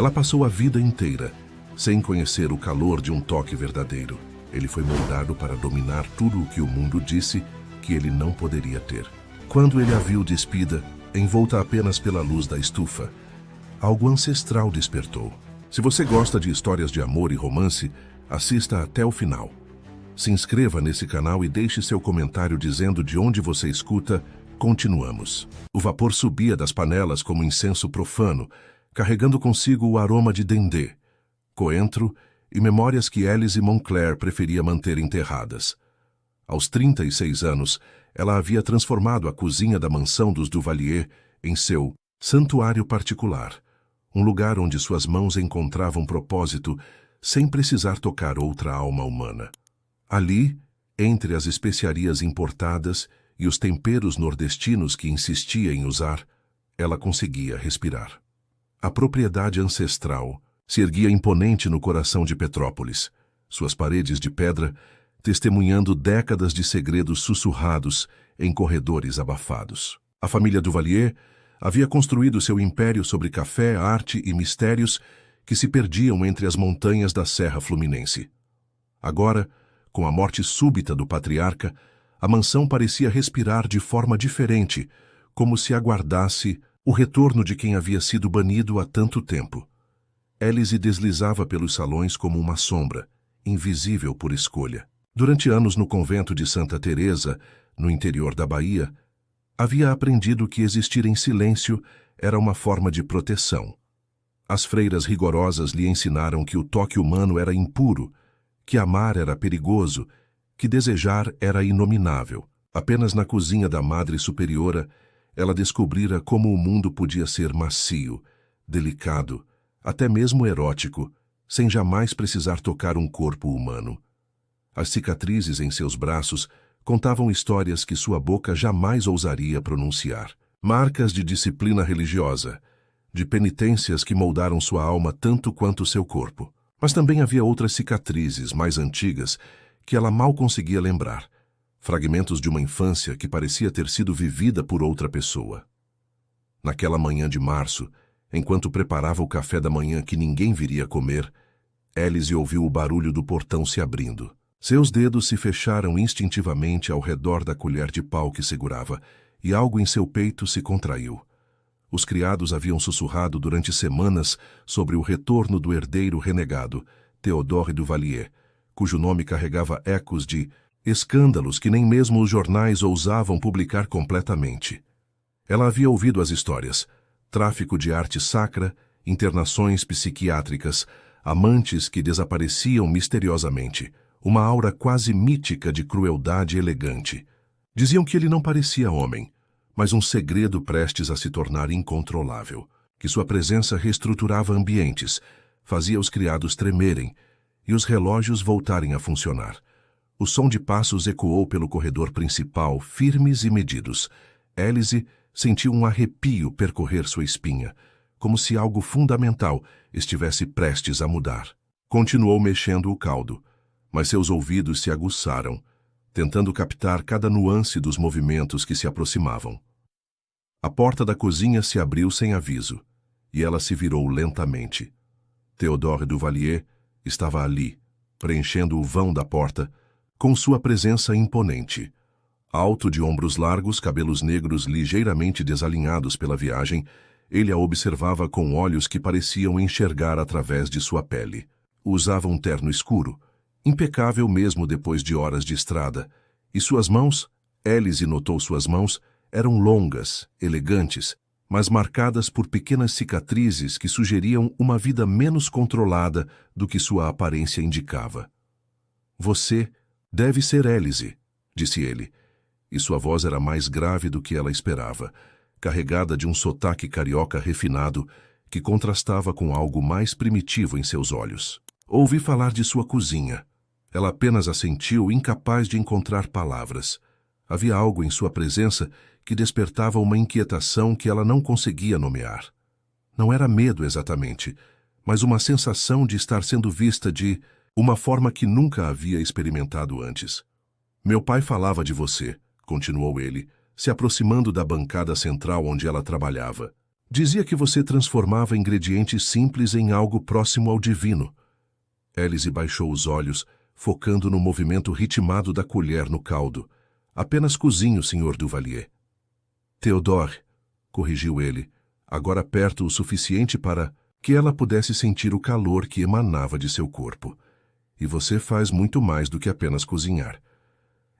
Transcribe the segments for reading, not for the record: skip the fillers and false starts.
Ela passou a vida inteira sem conhecer o calor de um toque verdadeiro. Ele foi moldado para dominar tudo o que o mundo disse que ele não poderia ter. Quando ele a viu despida, envolta apenas pela luz da estufa, algo ancestral despertou. Se você gosta de histórias de amor e romance, assista até o final. Se inscreva nesse canal e deixe seu comentário dizendo de onde você escuta. Continuamos. O vapor subia das panelas como incenso profano, carregando consigo o aroma de dendê, coentro e memórias que Alice Moncler preferia manter enterradas. Aos 36 anos, ela havia transformado a cozinha da mansão dos Duvalier em seu santuário particular, um lugar onde suas mãos encontravam propósito sem precisar tocar outra alma humana. Ali, entre as especiarias importadas e os temperos nordestinos que insistia em usar, ela conseguia respirar. A propriedade ancestral se erguia imponente no coração de Petrópolis, suas paredes de pedra testemunhando décadas de segredos sussurrados em corredores abafados. A família Duvalier havia construído seu império sobre café, arte e mistérios que se perdiam entre as montanhas da Serra Fluminense. Agora, com a morte súbita do patriarca, a mansão parecia respirar de forma diferente, como se aguardasse o retorno de quem havia sido banido há tanto tempo. Alice deslizava pelos salões como uma sombra, invisível por escolha. Durante anos no convento de Santa Teresa, no interior da Bahia, havia aprendido que existir em silêncio era uma forma de proteção. As freiras rigorosas lhe ensinaram que o toque humano era impuro, que amar era perigoso, que desejar era inominável. Apenas na cozinha da Madre Superiora, ela descobrira como o mundo podia ser macio, delicado, até mesmo erótico, sem jamais precisar tocar um corpo humano. As cicatrizes em seus braços contavam histórias que sua boca jamais ousaria pronunciar. Marcas de disciplina religiosa, de penitências que moldaram sua alma tanto quanto seu corpo. Mas também havia outras cicatrizes mais antigas que ela mal conseguia lembrar, fragmentos de uma infância que parecia ter sido vivida por outra pessoa. Naquela manhã de março, enquanto preparava o café da manhã que ninguém viria comer, Alice ouviu o barulho do portão se abrindo. Seus dedos se fecharam instintivamente ao redor da colher de pau que segurava, e algo em seu peito se contraiu. Os criados haviam sussurrado durante semanas sobre o retorno do herdeiro renegado, Théodore Duvalier, cujo nome carregava ecos de escândalos que nem mesmo os jornais ousavam publicar completamente. Ela havia ouvido as histórias: tráfico de arte sacra, internações psiquiátricas, amantes que desapareciam misteriosamente, uma aura quase mítica de crueldade elegante. Diziam que ele não parecia homem, mas um segredo prestes a se tornar incontrolável, que sua presença reestruturava ambientes, fazia os criados tremerem e os relógios voltarem a funcionar. O som de passos ecoou pelo corredor principal, firmes e medidos. Alice sentiu um arrepio percorrer sua espinha, como se algo fundamental estivesse prestes a mudar. Continuou mexendo o caldo, mas seus ouvidos se aguçaram, tentando captar cada nuance dos movimentos que se aproximavam. A porta da cozinha se abriu sem aviso, e ela se virou lentamente. Théodore Duvalier estava ali, preenchendo o vão da porta, com sua presença imponente. Alto de ombros largos, cabelos negros ligeiramente desalinhados pela viagem, ele a observava com olhos que pareciam enxergar através de sua pele. Usava um terno escuro, impecável mesmo depois de horas de estrada, e suas mãos, Alice notou suas mãos, eram longas, elegantes, mas marcadas por pequenas cicatrizes que sugeriam uma vida menos controlada do que sua aparência indicava. "Você deve ser Alice", disse ele, e sua voz era mais grave do que ela esperava, carregada de um sotaque carioca refinado que contrastava com algo mais primitivo em seus olhos. Ouvi falar de sua cozinha. Ela apenas assentiu, incapaz de encontrar palavras. Havia algo em sua presença que despertava uma inquietação que ela não conseguia nomear. Não era medo exatamente, mas uma sensação de estar sendo vista de uma forma que nunca havia experimentado antes. "Meu pai falava de você", continuou ele, se aproximando da bancada central onde ela trabalhava. Dizia que você transformava ingredientes simples em algo próximo ao divino. Élise baixou os olhos, focando no movimento ritmado da colher no caldo. Apenas cozinho, Sr. Duvalier. Theodore, corrigiu ele, agora perto o suficiente para que ela pudesse sentir o calor que emanava de seu corpo. E você faz muito mais do que apenas cozinhar.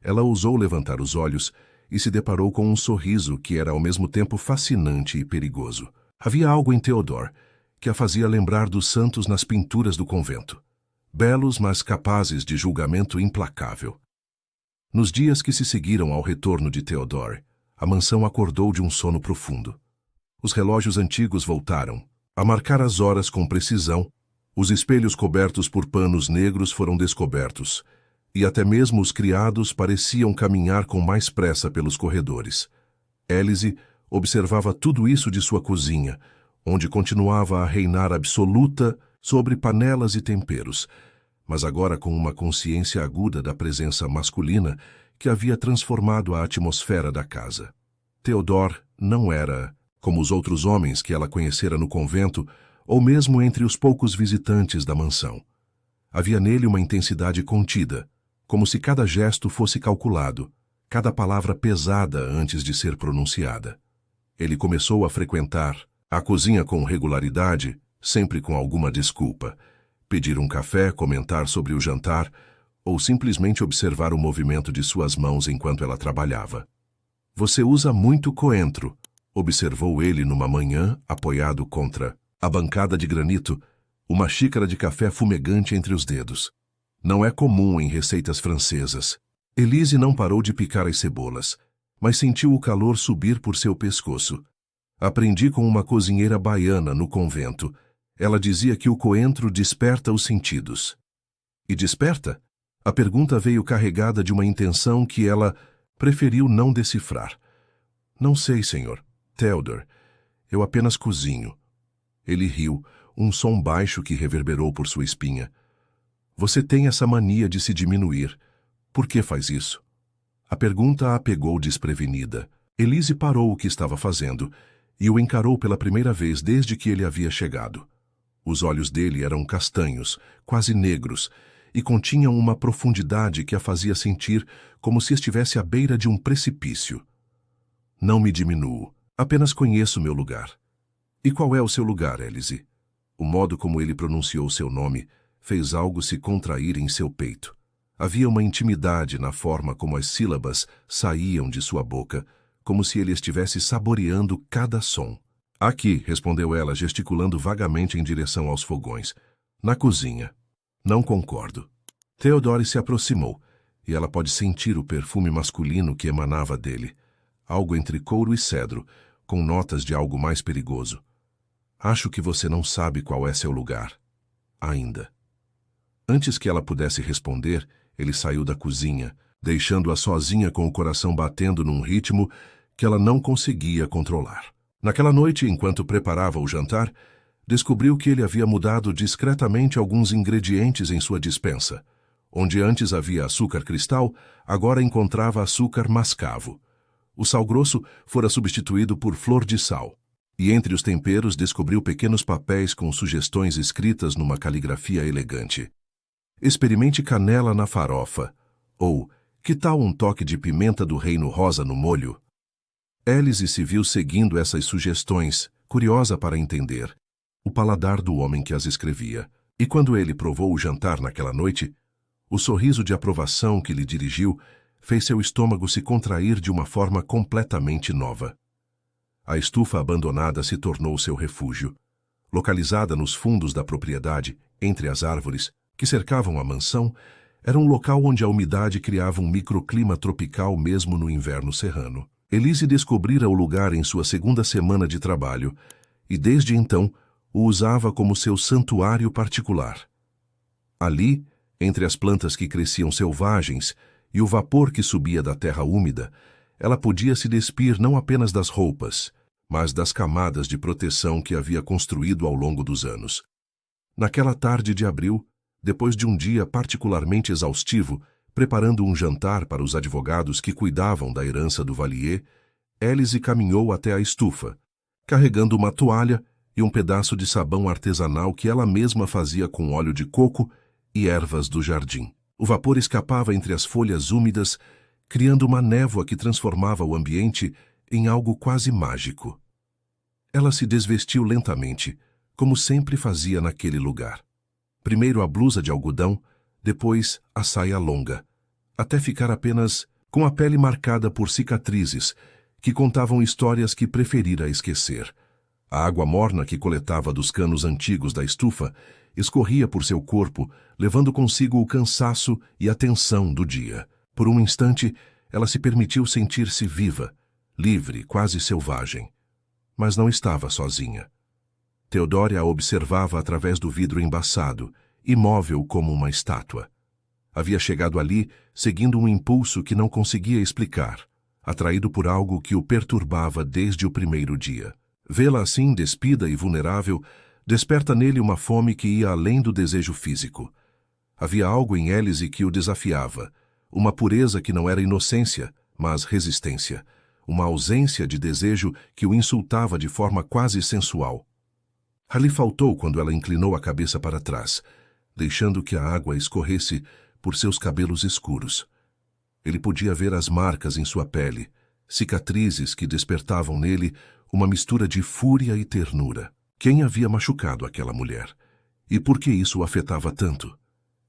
Ela ousou levantar os olhos e se deparou com um sorriso que era ao mesmo tempo fascinante e perigoso. Havia algo em Theodore que a fazia lembrar dos santos nas pinturas do convento. Belos, mas capazes de julgamento implacável. Nos dias que se seguiram ao retorno de Theodore, a mansão acordou de um sono profundo. Os relógios antigos voltaram a marcar as horas com precisão. Os espelhos cobertos por panos negros foram descobertos, e até mesmo os criados pareciam caminhar com mais pressa pelos corredores. Élise observava tudo isso de sua cozinha, onde continuava a reinar absoluta sobre panelas e temperos, mas agora com uma consciência aguda da presença masculina que havia transformado a atmosfera da casa. Theodore não era como os outros homens que ela conhecera no convento ou mesmo entre os poucos visitantes da mansão. Havia nele uma intensidade contida, como se cada gesto fosse calculado, cada palavra pesada antes de ser pronunciada. Ele começou a frequentar a cozinha com regularidade, sempre com alguma desculpa. Pedir um café, comentar sobre o jantar, ou simplesmente observar o movimento de suas mãos enquanto ela trabalhava. Você usa muito coentro, observou ele numa manhã, apoiado contra a bancada de granito, uma xícara de café fumegante entre os dedos. Não é comum em receitas francesas. Élise não parou de picar as cebolas, mas sentiu o calor subir por seu pescoço. Aprendi com uma cozinheira baiana no convento. Ela dizia que o coentro desperta os sentidos. E desperta? A pergunta veio carregada de uma intenção que ela preferiu não decifrar. Não sei, senhor. Theodore, eu apenas cozinho. Ele riu, um som baixo que reverberou por sua espinha. Você tem essa mania de se diminuir. Por que faz isso? A pergunta a pegou desprevenida. Élise parou o que estava fazendo e o encarou pela primeira vez desde que ele havia chegado. Os olhos dele eram castanhos, quase negros, e continham uma profundidade que a fazia sentir como se estivesse à beira de um precipício. Não me diminuo, apenas conheço meu lugar. E qual é o seu lugar, Élise? O modo como ele pronunciou seu nome fez algo se contrair em seu peito. Havia uma intimidade na forma como as sílabas saíam de sua boca, como se ele estivesse saboreando cada som. Aqui, respondeu ela, gesticulando vagamente em direção aos fogões. Na cozinha. Não concordo. Theodore se aproximou, e ela pode sentir o perfume masculino que emanava dele. Algo entre couro e cedro, com notas de algo mais perigoso. Acho que você não sabe qual é seu lugar. Ainda. Antes que ela pudesse responder, ele saiu da cozinha, deixando-a sozinha com o coração batendo num ritmo que ela não conseguia controlar. Naquela noite, enquanto preparava o jantar, descobriu que ele havia mudado discretamente alguns ingredientes em sua despensa. Onde antes havia açúcar cristal, agora encontrava açúcar mascavo. O sal grosso fora substituído por flor de sal. E entre os temperos descobriu pequenos papéis com sugestões escritas numa caligrafia elegante. Experimente canela na farofa. Ou, que tal um toque de pimenta do reino rosa no molho? Élise se viu seguindo essas sugestões, curiosa para entender o paladar do homem que as escrevia. E quando ele provou o jantar naquela noite, o sorriso de aprovação que lhe dirigiu fez seu estômago se contrair de uma forma completamente nova. A estufa abandonada se tornou seu refúgio. Localizada nos fundos da propriedade, entre as árvores que cercavam a mansão, era um local onde a umidade criava um microclima tropical mesmo no inverno serrano. Élise descobrira o lugar em sua segunda semana de trabalho e, desde então, o usava como seu santuário particular. Ali, entre as plantas que cresciam selvagens e o vapor que subia da terra úmida, ela podia se despir não apenas das roupas, mas das camadas de proteção que havia construído ao longo dos anos. Naquela tarde de abril, depois de um dia particularmente exaustivo, preparando um jantar para os advogados que cuidavam da herança do Valier, Élise caminhou até a estufa, carregando uma toalha e um pedaço de sabão artesanal que ela mesma fazia com óleo de coco e ervas do jardim. O vapor escapava entre as folhas úmidas, criando uma névoa que transformava o ambiente em algo quase mágico. Ela se desvestiu lentamente, como sempre fazia naquele lugar. Primeiro a blusa de algodão, depois a saia longa, até ficar apenas com a pele marcada por cicatrizes que contavam histórias que preferira esquecer. A água morna que coletava dos canos antigos da estufa escorria por seu corpo, levando consigo o cansaço e a tensão do dia. Por um instante, ela se permitiu sentir-se viva, livre, quase selvagem. Mas não estava sozinha. Theodore a observava através do vidro embaçado, imóvel como uma estátua. Havia chegado ali seguindo um impulso que não conseguia explicar, atraído por algo que o perturbava desde o primeiro dia. Vê-la assim, despida e vulnerável, desperta nele uma fome que ia além do desejo físico. Havia algo em Élise que o desafiava, uma pureza que não era inocência, mas resistência, uma ausência de desejo que o insultava de forma quase sensual. Ali faltou quando ela inclinou a cabeça para trás, deixando que a água escorresse por seus cabelos escuros. Ele podia ver as marcas em sua pele, cicatrizes que despertavam nele uma mistura de fúria e ternura. Quem havia machucado aquela mulher? E por que isso o afetava tanto?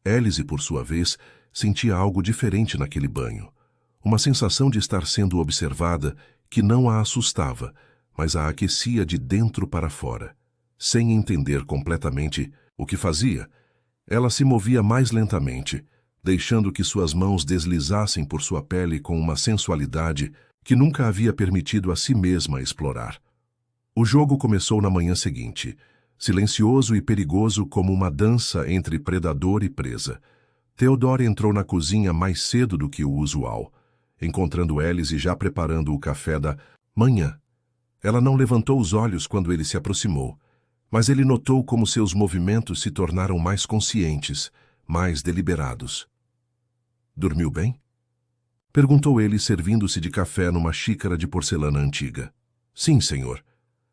Élise, por sua vez, sentia algo diferente naquele banho. Uma sensação de estar sendo observada que não a assustava, mas a aquecia de dentro para fora. Sem entender completamente o que fazia, ela se movia mais lentamente, deixando que suas mãos deslizassem por sua pele com uma sensualidade que nunca havia permitido a si mesma explorar. O jogo começou na manhã seguinte, silencioso e perigoso como uma dança entre predador e presa. Theodore entrou na cozinha mais cedo do que o usual, encontrando Élise já preparando o café da manhã. Ela não levantou os olhos quando ele se aproximou, mas ele notou como seus movimentos se tornaram mais conscientes, mais deliberados. "Dormiu bem?" perguntou ele, servindo-se de café numa xícara de porcelana antiga. "Sim, senhor."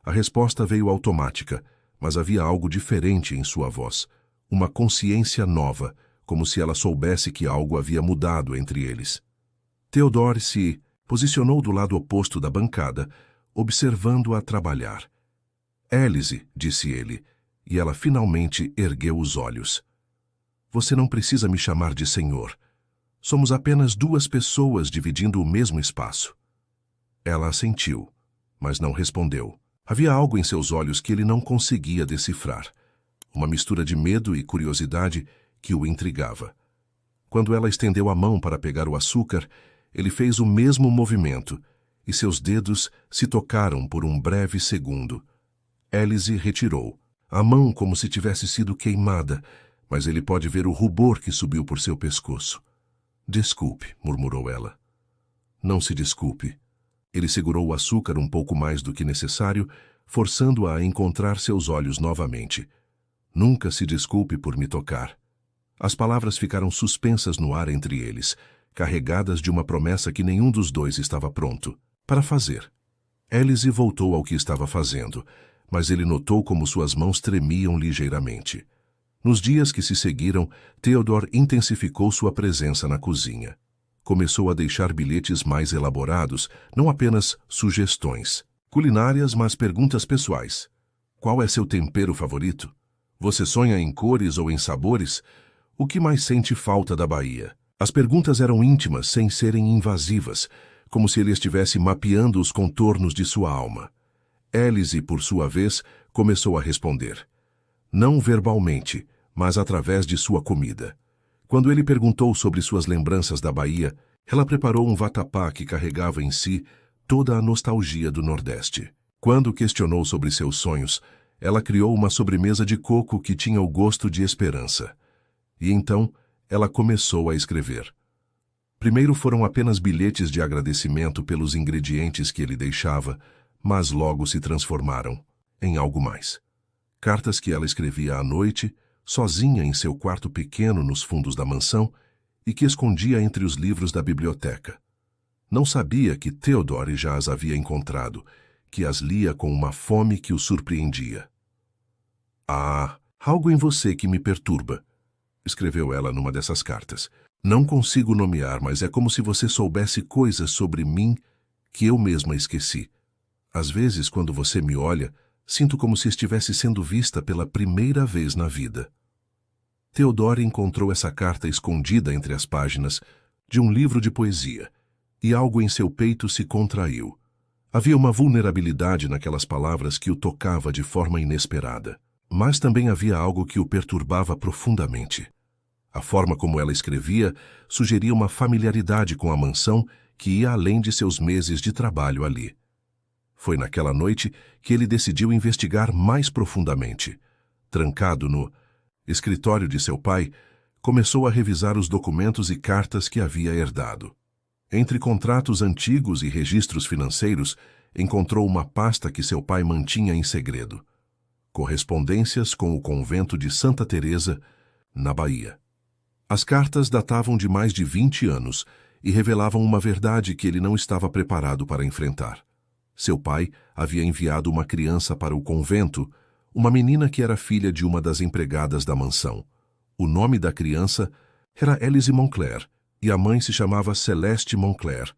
A resposta veio automática, mas havia algo diferente em sua voz, uma consciência nova, como se ela soubesse que algo havia mudado entre eles. Theodore se posicionou do lado oposto da bancada, observando-a trabalhar. "Élise", disse ele, e ela finalmente ergueu os olhos. "Você não precisa me chamar de senhor. Somos apenas duas pessoas dividindo o mesmo espaço." Ela assentiu, mas não respondeu. Havia algo em seus olhos que ele não conseguia decifrar, uma mistura de medo e curiosidade que o intrigava. Quando ela estendeu a mão para pegar o açúcar, ele fez o mesmo movimento, e seus dedos se tocaram por um breve segundo. Élise retirou, a mão como se tivesse sido queimada, mas ele pode ver o rubor que subiu por seu pescoço. "Desculpe", murmurou ela. "Não se desculpe." Ele segurou o açúcar um pouco mais do que necessário, forçando-a a encontrar seus olhos novamente. "Nunca se desculpe por me tocar." As palavras ficaram suspensas no ar entre eles, carregadas de uma promessa que nenhum dos dois estava pronto para fazer. Élise voltou ao que estava fazendo, mas ele notou como suas mãos tremiam ligeiramente. Nos dias que se seguiram, Theodore intensificou sua presença na cozinha. Começou a deixar bilhetes mais elaborados, não apenas sugestões culinárias, mas perguntas pessoais. "Qual é seu tempero favorito? Você sonha em cores ou em sabores? O que mais sente falta da Bahia?" As perguntas eram íntimas, sem serem invasivas, como se ele estivesse mapeando os contornos de sua alma. Élise, por sua vez, começou a responder. Não verbalmente, mas através de sua comida. Quando ele perguntou sobre suas lembranças da Bahia, ela preparou um vatapá que carregava em si toda a nostalgia do Nordeste. Quando questionou sobre seus sonhos, ela criou uma sobremesa de coco que tinha o gosto de esperança. E então, ela começou a escrever. Primeiro foram apenas bilhetes de agradecimento pelos ingredientes que ele deixava, mas logo se transformaram em algo mais. Cartas que ela escrevia à noite, sozinha em seu quarto pequeno nos fundos da mansão, e que escondia entre os livros da biblioteca. Não sabia que Theodore já as havia encontrado, que as lia com uma fome que o surpreendia. "Há algo em você que me perturba", escreveu ela numa dessas cartas. "Não consigo nomear, mas é como se você soubesse coisas sobre mim que eu mesma esqueci. Às vezes, quando você me olha, sinto como se estivesse sendo vista pela primeira vez na vida." Theodore encontrou essa carta escondida entre as páginas de um livro de poesia, e algo em seu peito se contraiu. Havia uma vulnerabilidade naquelas palavras que o tocava de forma inesperada. Mas também havia algo que o perturbava profundamente. A forma como ela escrevia sugeria uma familiaridade com a mansão que ia além de seus meses de trabalho ali. Foi naquela noite que ele decidiu investigar mais profundamente. Trancado no escritório de seu pai, começou a revisar os documentos e cartas que havia herdado. Entre contratos antigos e registros financeiros, encontrou uma pasta que seu pai mantinha em segredo. Correspondências com o convento de Santa Teresa, na Bahia. As cartas datavam de mais de 20 anos e revelavam uma verdade que ele não estava preparado para enfrentar. Seu pai havia enviado uma criança para o convento, uma menina que era filha de uma das empregadas da mansão. O nome da criança era Élise Moncler e a mãe se chamava Celeste Moncler.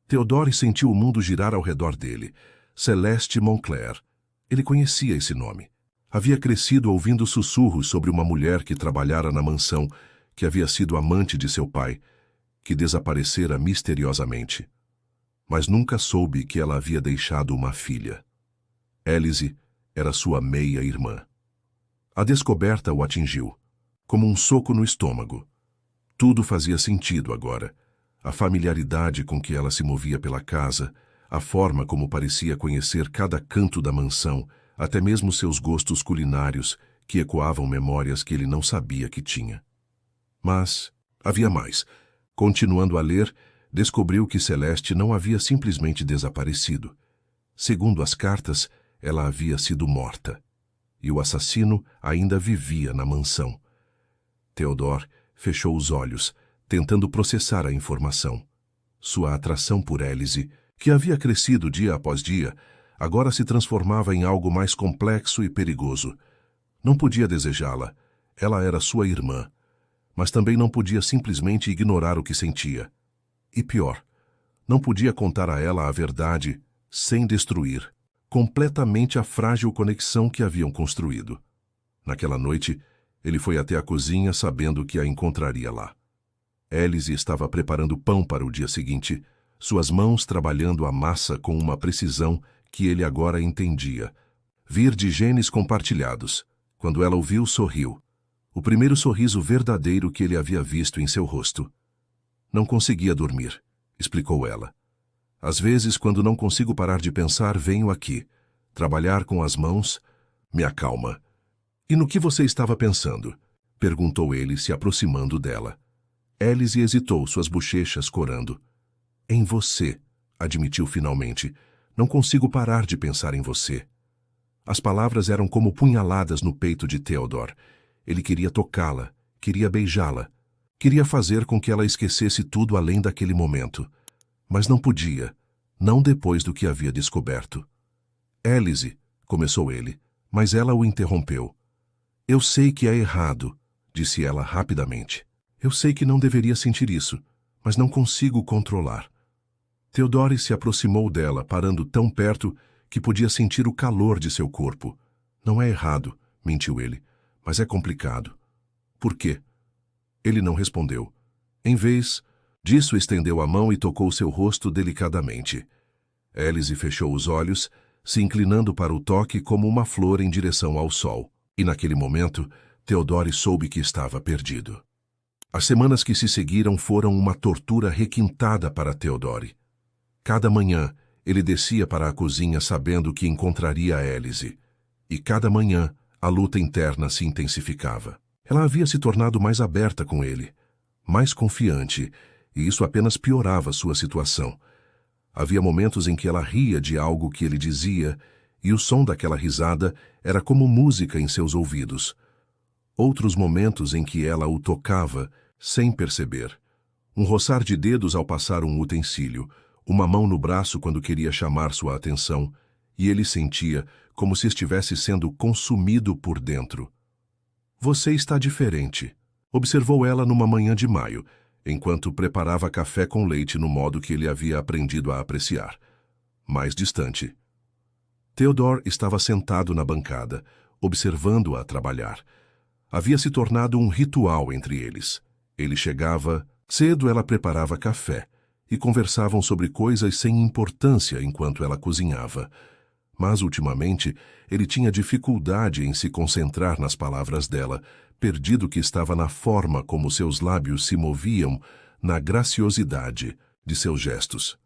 Theodore sentiu o mundo girar ao redor dele. Celeste Moncler. Ele conhecia esse nome. Havia crescido ouvindo sussurros sobre uma mulher que trabalhara na mansão, que havia sido amante de seu pai, que desaparecera misteriosamente. Mas nunca soube que ela havia deixado uma filha. Élise era sua meia-irmã. A descoberta o atingiu, como um soco no estômago. Tudo fazia sentido agora. A familiaridade com que ela se movia pela casa, a forma como parecia conhecer cada canto da mansão, até mesmo seus gostos culinários, que ecoavam memórias que ele não sabia que tinha. Mas havia mais. Continuando a ler, descobriu que Celeste não havia simplesmente desaparecido. Segundo as cartas, ela havia sido morta. E o assassino ainda vivia na mansão. Theodore fechou os olhos, tentando processar a informação. Sua atração por Élise, que havia crescido dia após dia, agora se transformava em algo mais complexo e perigoso. Não podia desejá-la. Ela era sua irmã. Mas também não podia simplesmente ignorar o que sentia. E pior, não podia contar a ela a verdade sem destruir completamente a frágil conexão que haviam construído. Naquela noite, ele foi até a cozinha sabendo que a encontraria lá. Élise estava preparando pão para o dia seguinte, suas mãos trabalhando a massa com uma precisão que ele agora entendia. Vir de genes compartilhados. Quando ela o viu, sorriu. O primeiro sorriso verdadeiro que ele havia visto em seu rosto. "Não conseguia dormir", explicou ela. "Às vezes, quando não consigo parar de pensar, venho aqui. Trabalhar com as mãos me acalma." "E no que você estava pensando?" perguntou ele, se aproximando dela. Élise hesitou, suas bochechas corando. "Em você", admitiu finalmente. "Não consigo parar de pensar em você." As palavras eram como punhaladas no peito de Theodore. Ele queria tocá-la, queria beijá-la, queria fazer com que ela esquecesse tudo além daquele momento. Mas não podia, não depois do que havia descoberto. "Élise", começou ele, mas ela o interrompeu. "Eu sei que é errado", disse ela rapidamente. "Eu sei que não deveria sentir isso, mas não consigo controlar." Theodore se aproximou dela, parando tão perto que podia sentir o calor de seu corpo. "Não é errado", mentiu ele, "mas é complicado." "Por quê?" Ele não respondeu. Em vez disso, estendeu a mão e tocou seu rosto delicadamente. Élise fechou os olhos, se inclinando para o toque como uma flor em direção ao sol. E naquele momento, Theodore soube que estava perdido. As semanas que se seguiram foram uma tortura requintada para Theodore. Cada manhã, ele descia para a cozinha sabendo que encontraria a Élise. E cada manhã, a luta interna se intensificava. Ela havia se tornado mais aberta com ele, mais confiante, e isso apenas piorava sua situação. Havia momentos em que ela ria de algo que ele dizia, e o som daquela risada era como música em seus ouvidos. Outros momentos em que ela o tocava, sem perceber. Um roçar de dedos ao passar um utensílio, uma mão no braço quando queria chamar sua atenção, e ele sentia como se estivesse sendo consumido por dentro. Você está diferente, observou ela numa manhã de maio, enquanto preparava café com leite no modo que ele havia aprendido a apreciar. Mais distante. Theodore estava sentado na bancada, observando-a trabalhar. Havia se tornado um ritual entre eles. Ele chegava cedo, ela preparava café, e conversavam sobre coisas sem importância enquanto ela cozinhava. Mas, ultimamente, ele tinha dificuldade em se concentrar nas palavras dela, perdido que estava na forma como seus lábios se moviam, na graciosidade de seus gestos.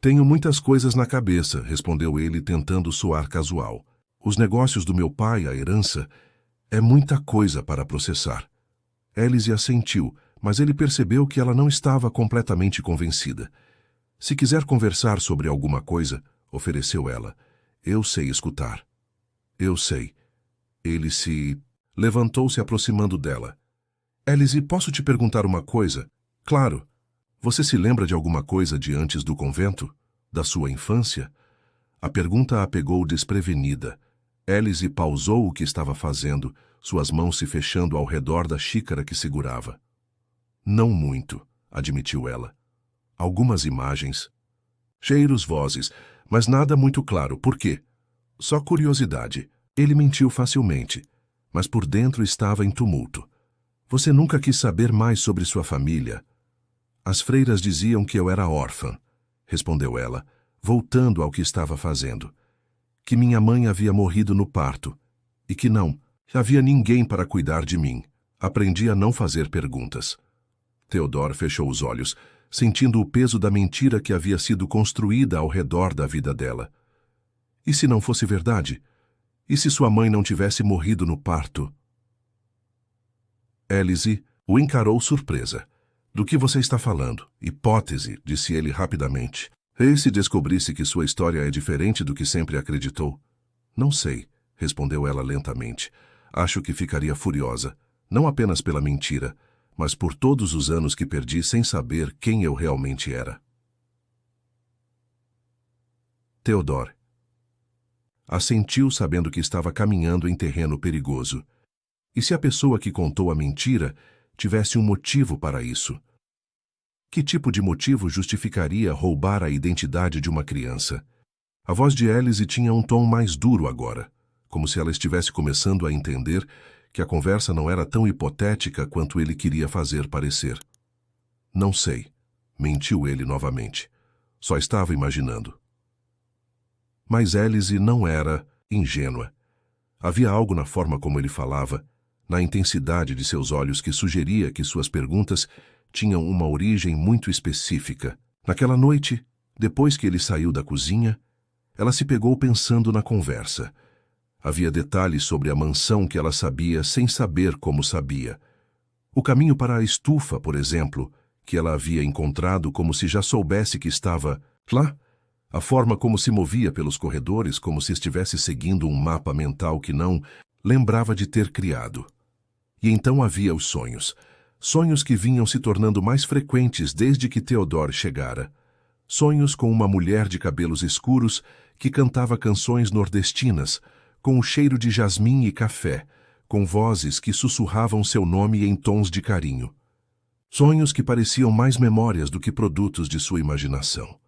Tenho muitas coisas na cabeça, respondeu ele, tentando soar casual. Os negócios do meu pai, a herança, é muita coisa para processar. Alice assentiu, mas ele percebeu que ela não estava completamente convencida. Se quiser conversar sobre alguma coisa, ofereceu ela. Eu sei escutar. Eu sei. Ele se levantou-se, aproximando dela. Alice, posso te perguntar uma coisa? Claro. Você se lembra de alguma coisa de antes do convento? Da sua infância? A pergunta a pegou desprevenida. Alice pausou o que estava fazendo, suas mãos se fechando ao redor da xícara que segurava. Não muito, admitiu ela. Algumas imagens. Cheiros, vozes, mas nada muito claro. Por quê? Só curiosidade. Ele mentiu facilmente, mas por dentro estava em tumulto. Você nunca quis saber mais sobre sua família? As freiras diziam que eu era órfã, respondeu ela, voltando ao que estava fazendo. Que minha mãe havia morrido no parto, e que não havia ninguém para cuidar de mim. Aprendi a não fazer perguntas. Theodore fechou os olhos, sentindo o peso da mentira que havia sido construída ao redor da vida dela. E se não fosse verdade? E se sua mãe não tivesse morrido no parto? Alice o encarou surpresa. Do que você está falando? Hipótese, disse ele rapidamente. E se descobrisse que sua história é diferente do que sempre acreditou? Não sei, respondeu ela lentamente. Acho que ficaria furiosa, não apenas pela mentira, mas por todos os anos que perdi sem saber quem eu realmente era. Theodore assentiu, sabendo que estava caminhando em terreno perigoso. E se a pessoa que contou a mentira tivesse um motivo para isso? Que tipo de motivo justificaria roubar a identidade de uma criança? A voz de Alice tinha um tom mais duro agora, como se ela estivesse começando a entender que a conversa não era tão hipotética quanto ele queria fazer parecer. Não sei, mentiu ele novamente. Só estava imaginando. Mas Alice não era ingênua. Havia algo na forma como ele falava, na intensidade de seus olhos, que sugeria que suas perguntas tinham uma origem muito específica. Naquela noite, depois que ele saiu da cozinha, ela se pegou pensando na conversa. Havia detalhes sobre a mansão que ela sabia sem saber como sabia. O caminho para a estufa, por exemplo, que ela havia encontrado como se já soubesse que estava lá. A forma como se movia pelos corredores, como se estivesse seguindo um mapa mental que não lembrava de ter criado. E então havia os sonhos. Sonhos que vinham se tornando mais frequentes desde que Theodore chegara. Sonhos com uma mulher de cabelos escuros que cantava canções nordestinas, com o cheiro de jasmim e café, com vozes que sussurravam seu nome em tons de carinho. Sonhos que pareciam mais memórias do que produtos de sua imaginação.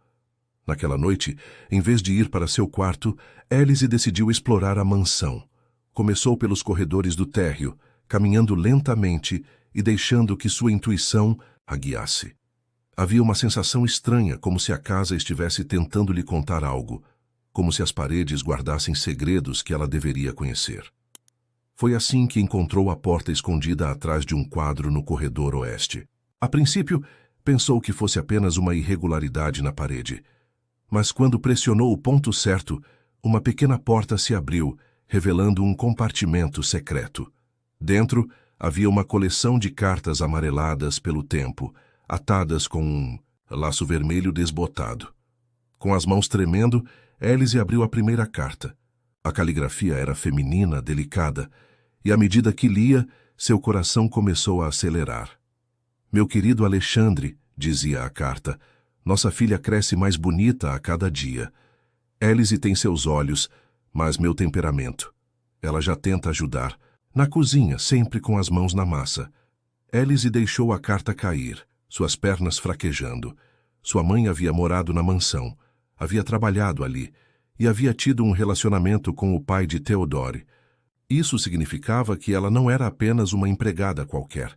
Naquela noite, em vez de ir para seu quarto, Alice decidiu explorar a mansão. Começou pelos corredores do térreo, caminhando lentamente e deixando que sua intuição a guiasse. Havia uma sensação estranha, como se a casa estivesse tentando lhe contar algo, como se as paredes guardassem segredos que ela deveria conhecer. Foi assim que encontrou a porta escondida atrás de um quadro no corredor oeste. A princípio, pensou que fosse apenas uma irregularidade na parede. Mas quando pressionou o ponto certo, uma pequena porta se abriu, revelando um compartimento secreto. Dentro, havia uma coleção de cartas amareladas pelo tempo, atadas com um laço vermelho desbotado. Com as mãos tremendo, Alice abriu a primeira carta. A caligrafia era feminina, delicada, e à medida que lia, seu coração começou a acelerar. Meu querido Alexandre, dizia a carta, nossa filha cresce mais bonita a cada dia. Elise tem seus olhos, mas meu temperamento. Ela já tenta ajudar. Na cozinha, sempre com as mãos na massa. Elise deixou a carta cair, suas pernas fraquejando. Sua mãe havia morado na mansão, havia trabalhado ali e havia tido um relacionamento com o pai de Theodore. Isso significava que ela não era apenas uma empregada qualquer.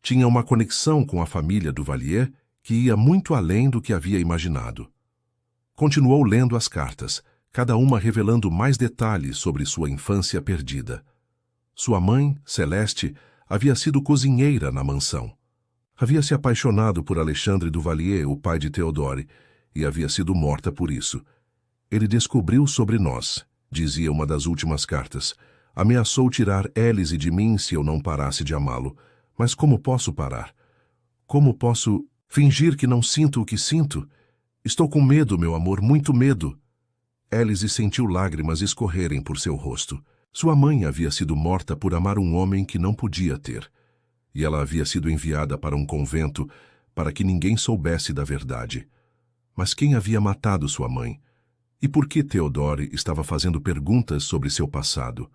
Tinha uma conexão com a família Duvalier que ia muito além do que havia imaginado. Continuou lendo as cartas, cada uma revelando mais detalhes sobre sua infância perdida. Sua mãe, Celeste, havia sido cozinheira na mansão. Havia se apaixonado por Alexandre Duvalier, o pai de Theodore, e havia sido morta por isso. Ele descobriu sobre nós, dizia uma das últimas cartas. Ameaçou tirar Elise de mim se eu não parasse de amá-lo. Mas como posso parar? Como posso fingir que não sinto o que sinto? Estou com medo, meu amor, muito medo. Elise sentiu lágrimas escorrerem por seu rosto. Sua mãe havia sido morta por amar um homem que não podia ter. E ela havia sido enviada para um convento para que ninguém soubesse da verdade. Mas quem havia matado sua mãe? E por que Theodore estava fazendo perguntas sobre seu passado?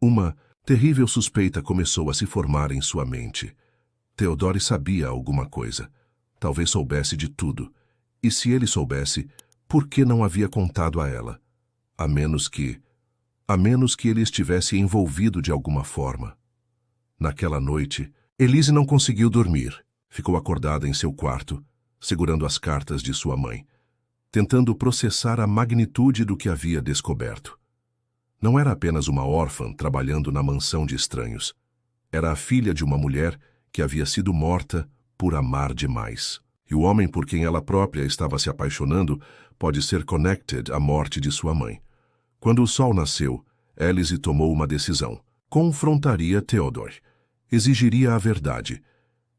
Uma terrível suspeita começou a se formar em sua mente. Theodore sabia alguma coisa. Talvez soubesse de tudo. E se ele soubesse, por que não havia contado a ela? A menos que ele estivesse envolvido de alguma forma. Naquela noite, Elise não conseguiu dormir. Ficou acordada em seu quarto, segurando as cartas de sua mãe, tentando processar a magnitude do que havia descoberto. Não era apenas uma órfã trabalhando na mansão de estranhos. Era a filha de uma mulher que havia sido morta por amar demais. E o homem por quem ela própria estava se apaixonando pode ser connected à morte de sua mãe. Quando o sol nasceu, Elise tomou uma decisão. Confrontaria Theodore. Exigiria a verdade.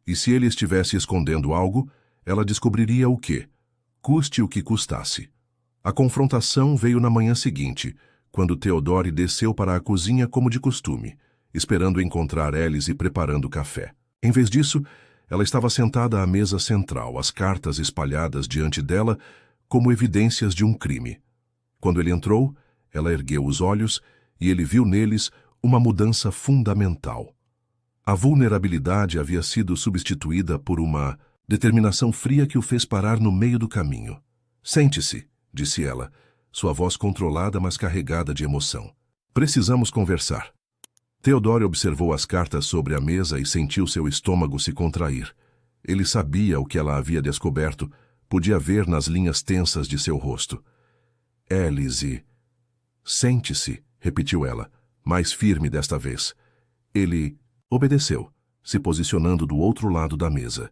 E se ele estivesse escondendo algo, ela descobriria o quê? Custe o que custasse. A confrontação veio na manhã seguinte, quando Theodore desceu para a cozinha como de costume, esperando encontrar Elise preparando café. Em vez disso, ela estava sentada à mesa central, as cartas espalhadas diante dela como evidências de um crime. Quando ele entrou, ela ergueu os olhos e ele viu neles uma mudança fundamental. A vulnerabilidade havia sido substituída por uma determinação fria que o fez parar no meio do caminho. Sente-se, disse ela, sua voz controlada, mas carregada de emoção. Precisamos conversar. Theodore observou as cartas sobre a mesa e sentiu seu estômago se contrair. Ele sabia o que ela havia descoberto, podia ver nas linhas tensas de seu rosto. Elise. Sente-se, repetiu ela, mais firme desta vez. Ele obedeceu, se posicionando do outro lado da mesa.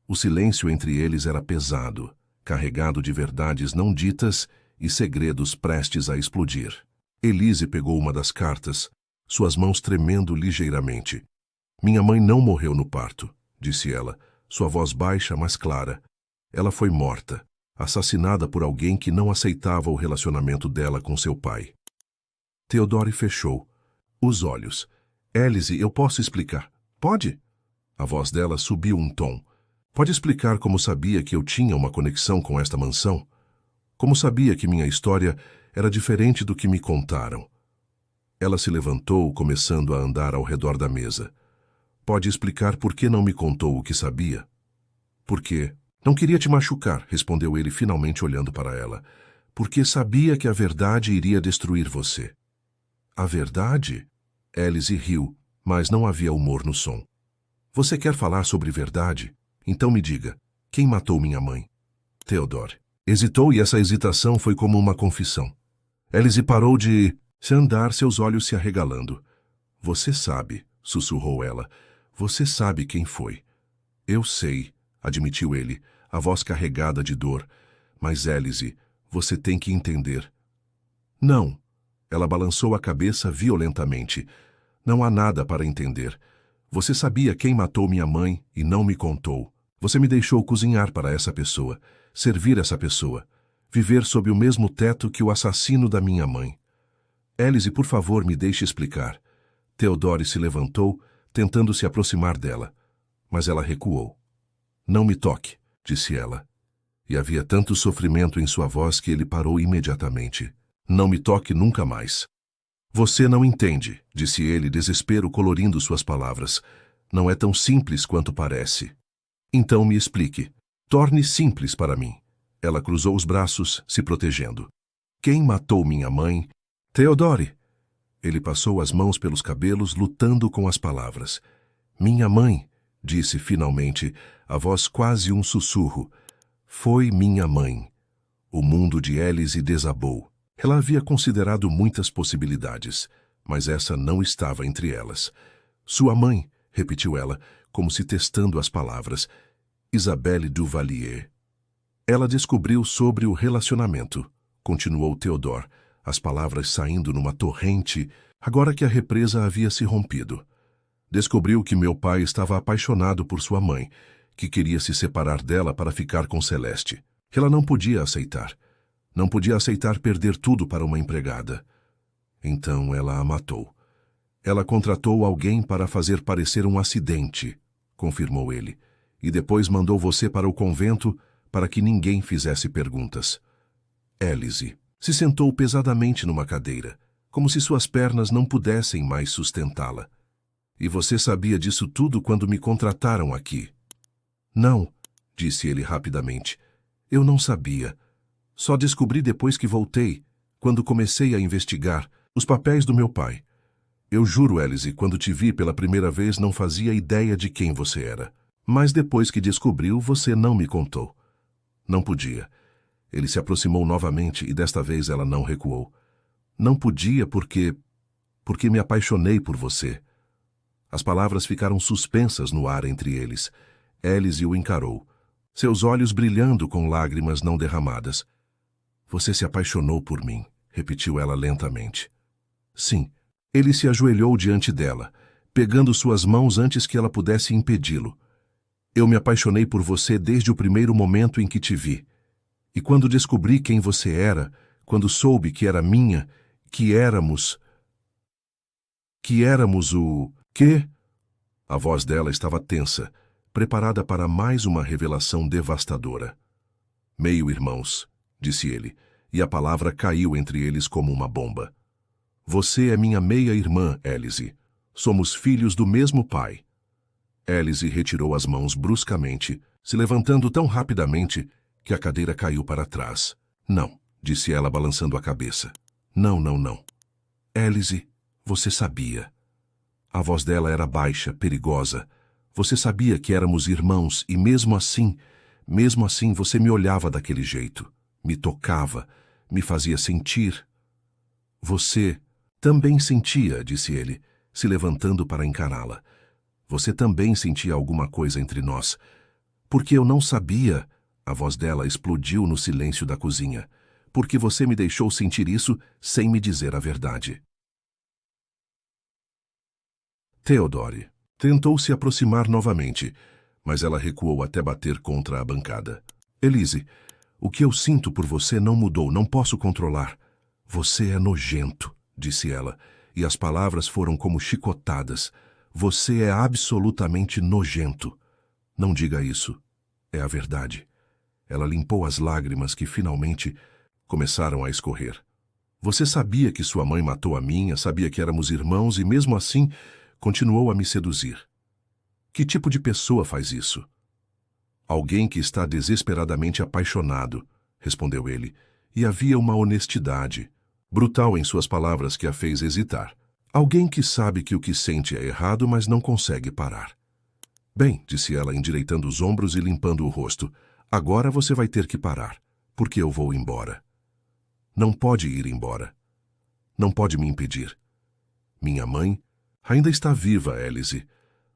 O silêncio entre eles era pesado, carregado de verdades não ditas e segredos prestes a explodir. Elise pegou uma das cartas, suas mãos tremendo ligeiramente. Minha mãe não morreu no parto, disse ela, sua voz baixa, mas clara. Ela foi morta, assassinada por alguém que não aceitava o relacionamento dela com seu pai. Theodore fechou os olhos. Elise, eu posso explicar. Pode? A voz dela subiu um tom. Pode explicar como sabia que eu tinha uma conexão com esta mansão? Como sabia que minha história era diferente do que me contaram? Ela se levantou, começando a andar ao redor da mesa. Pode explicar por que não me contou o que sabia? Porque não queria te machucar, respondeu ele finalmente olhando para ela. Porque sabia que a verdade iria destruir você. A verdade? Elise riu, mas não havia humor no som. Você quer falar sobre verdade? Então me diga, quem matou minha mãe? Theodore. Hesitou e essa hesitação foi como uma confissão. Elise parou de se andar, seus olhos se arregalando. Você sabe, sussurrou ela. Você sabe quem foi. Eu sei, admitiu ele, a voz carregada de dor. Mas, Elise, você tem que entender. Não. Ela balançou a cabeça violentamente. Não há nada para entender. Você sabia quem matou minha mãe e não me contou. Você me deixou cozinhar para essa pessoa, servir essa pessoa, viver sob o mesmo teto que o assassino da minha mãe. Elise, por favor, me deixe explicar. Theodore se levantou, tentando se aproximar dela, mas ela recuou. Não me toque, disse ela. E havia tanto sofrimento em sua voz que ele parou imediatamente. Não me toque nunca mais. Você não entende, disse ele, desespero colorindo suas palavras. Não é tão simples quanto parece. Então me explique. Torne simples para mim. Ela cruzou os braços, se protegendo. Quem matou minha mãe? Theodore. Ele passou as mãos pelos cabelos, lutando com as palavras. Minha mãe, disse finalmente, a voz quase um sussurro. Foi minha mãe. O mundo de Élise desabou. Ela havia considerado muitas possibilidades, mas essa não estava entre elas. Sua mãe, repetiu ela, como se testando as palavras. Isabelle Duvalier. Ela descobriu sobre o relacionamento, continuou Theodore, as palavras saindo numa torrente, agora que a represa havia se rompido. Descobriu que meu pai estava apaixonado por sua mãe, que queria se separar dela para ficar com Celeste. Ela não podia aceitar. Não podia aceitar perder tudo para uma empregada. Então ela a matou. Ela contratou alguém para fazer parecer um acidente, confirmou ele, e depois mandou você para o convento para que ninguém fizesse perguntas. Élise se sentou pesadamente numa cadeira, como se suas pernas não pudessem mais sustentá-la. E você sabia disso tudo quando me contrataram aqui? Não, disse ele rapidamente. Eu não sabia. Só descobri depois que voltei, quando comecei a investigar os papéis do meu pai. Eu juro, Élise, quando te vi pela primeira vez não fazia ideia de quem você era. Mas depois que descobriu, você não me contou. Não podia. Ele se aproximou novamente e desta vez ela não recuou. Não podia porque me apaixonei por você. As palavras ficaram suspensas no ar entre eles. Élise o encarou, seus olhos brilhando com lágrimas não derramadas. Você se apaixonou por mim, repetiu ela lentamente. Sim. Ele se ajoelhou diante dela, pegando suas mãos antes que ela pudesse impedi-lo. Eu me apaixonei por você desde o primeiro momento em que te vi. E quando descobri quem você era, quando soube que era minha, que éramos o... Quê? A voz dela estava tensa, preparada para mais uma revelação devastadora. Meio-irmãos, disse ele, e a palavra caiu entre eles como uma bomba. Você é minha meia-irmã, Élise. Somos filhos do mesmo pai. Élise retirou as mãos bruscamente, se levantando tão rapidamente que a cadeira caiu para trás. Não, disse ela balançando a cabeça. Não, não, não. Élise, você sabia. A voz dela era baixa, perigosa. Você sabia que éramos irmãos e mesmo assim você me olhava daquele jeito. Me tocava, me fazia sentir. Você também sentia, disse ele, se levantando para encará-la. Você também sentia alguma coisa entre nós. Porque eu não sabia... A voz dela explodiu no silêncio da cozinha. Porque você me deixou sentir isso sem me dizer a verdade. Theodore tentou se aproximar novamente, mas ela recuou até bater contra a bancada. Élise, o que eu sinto por você não mudou, não posso controlar. Você é nojento, disse ela, e as palavras foram como chicotadas. Você é absolutamente nojento. Não diga isso. É a verdade. Ela limpou as lágrimas que finalmente começaram a escorrer. Você sabia que sua mãe matou a minha, sabia que éramos irmãos e mesmo assim continuou a me seduzir. Que tipo de pessoa faz isso? Alguém que está desesperadamente apaixonado, respondeu ele, e havia uma honestidade brutal em suas palavras que a fez hesitar. Alguém que sabe que o que sente é errado, mas não consegue parar. Bem, disse ela, endireitando os ombros e limpando o rosto, agora você vai ter que parar, porque eu vou embora. Não pode ir embora. Não pode me impedir. Minha mãe ainda está viva, Élise.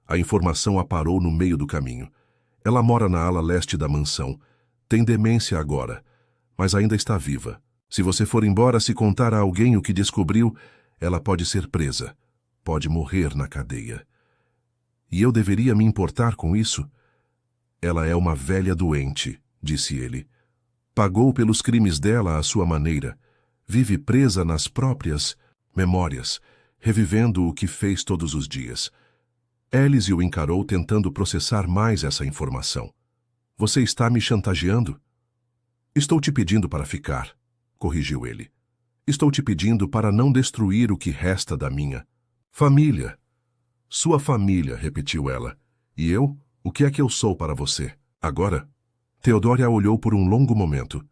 A informação a parou no meio do caminho. Ela mora na ala leste da mansão. Tem demência agora, mas ainda está viva. Se você for embora, se contar a alguém o que descobriu, ela pode ser presa. Pode morrer na cadeia. E eu deveria me importar com isso? Ela é uma velha doente, disse ele. Pagou pelos crimes dela à sua maneira. Vive presa nas próprias memórias, revivendo o que fez todos os dias. Élise o encarou tentando processar mais essa informação. Você está me chantageando? Estou te pedindo para ficar, corrigiu ele. Estou te pedindo para não destruir o que resta da minha família. Sua família, repetiu ela. E eu? O que é que eu sou para você? Agora? Theodore a olhou por um longo momento.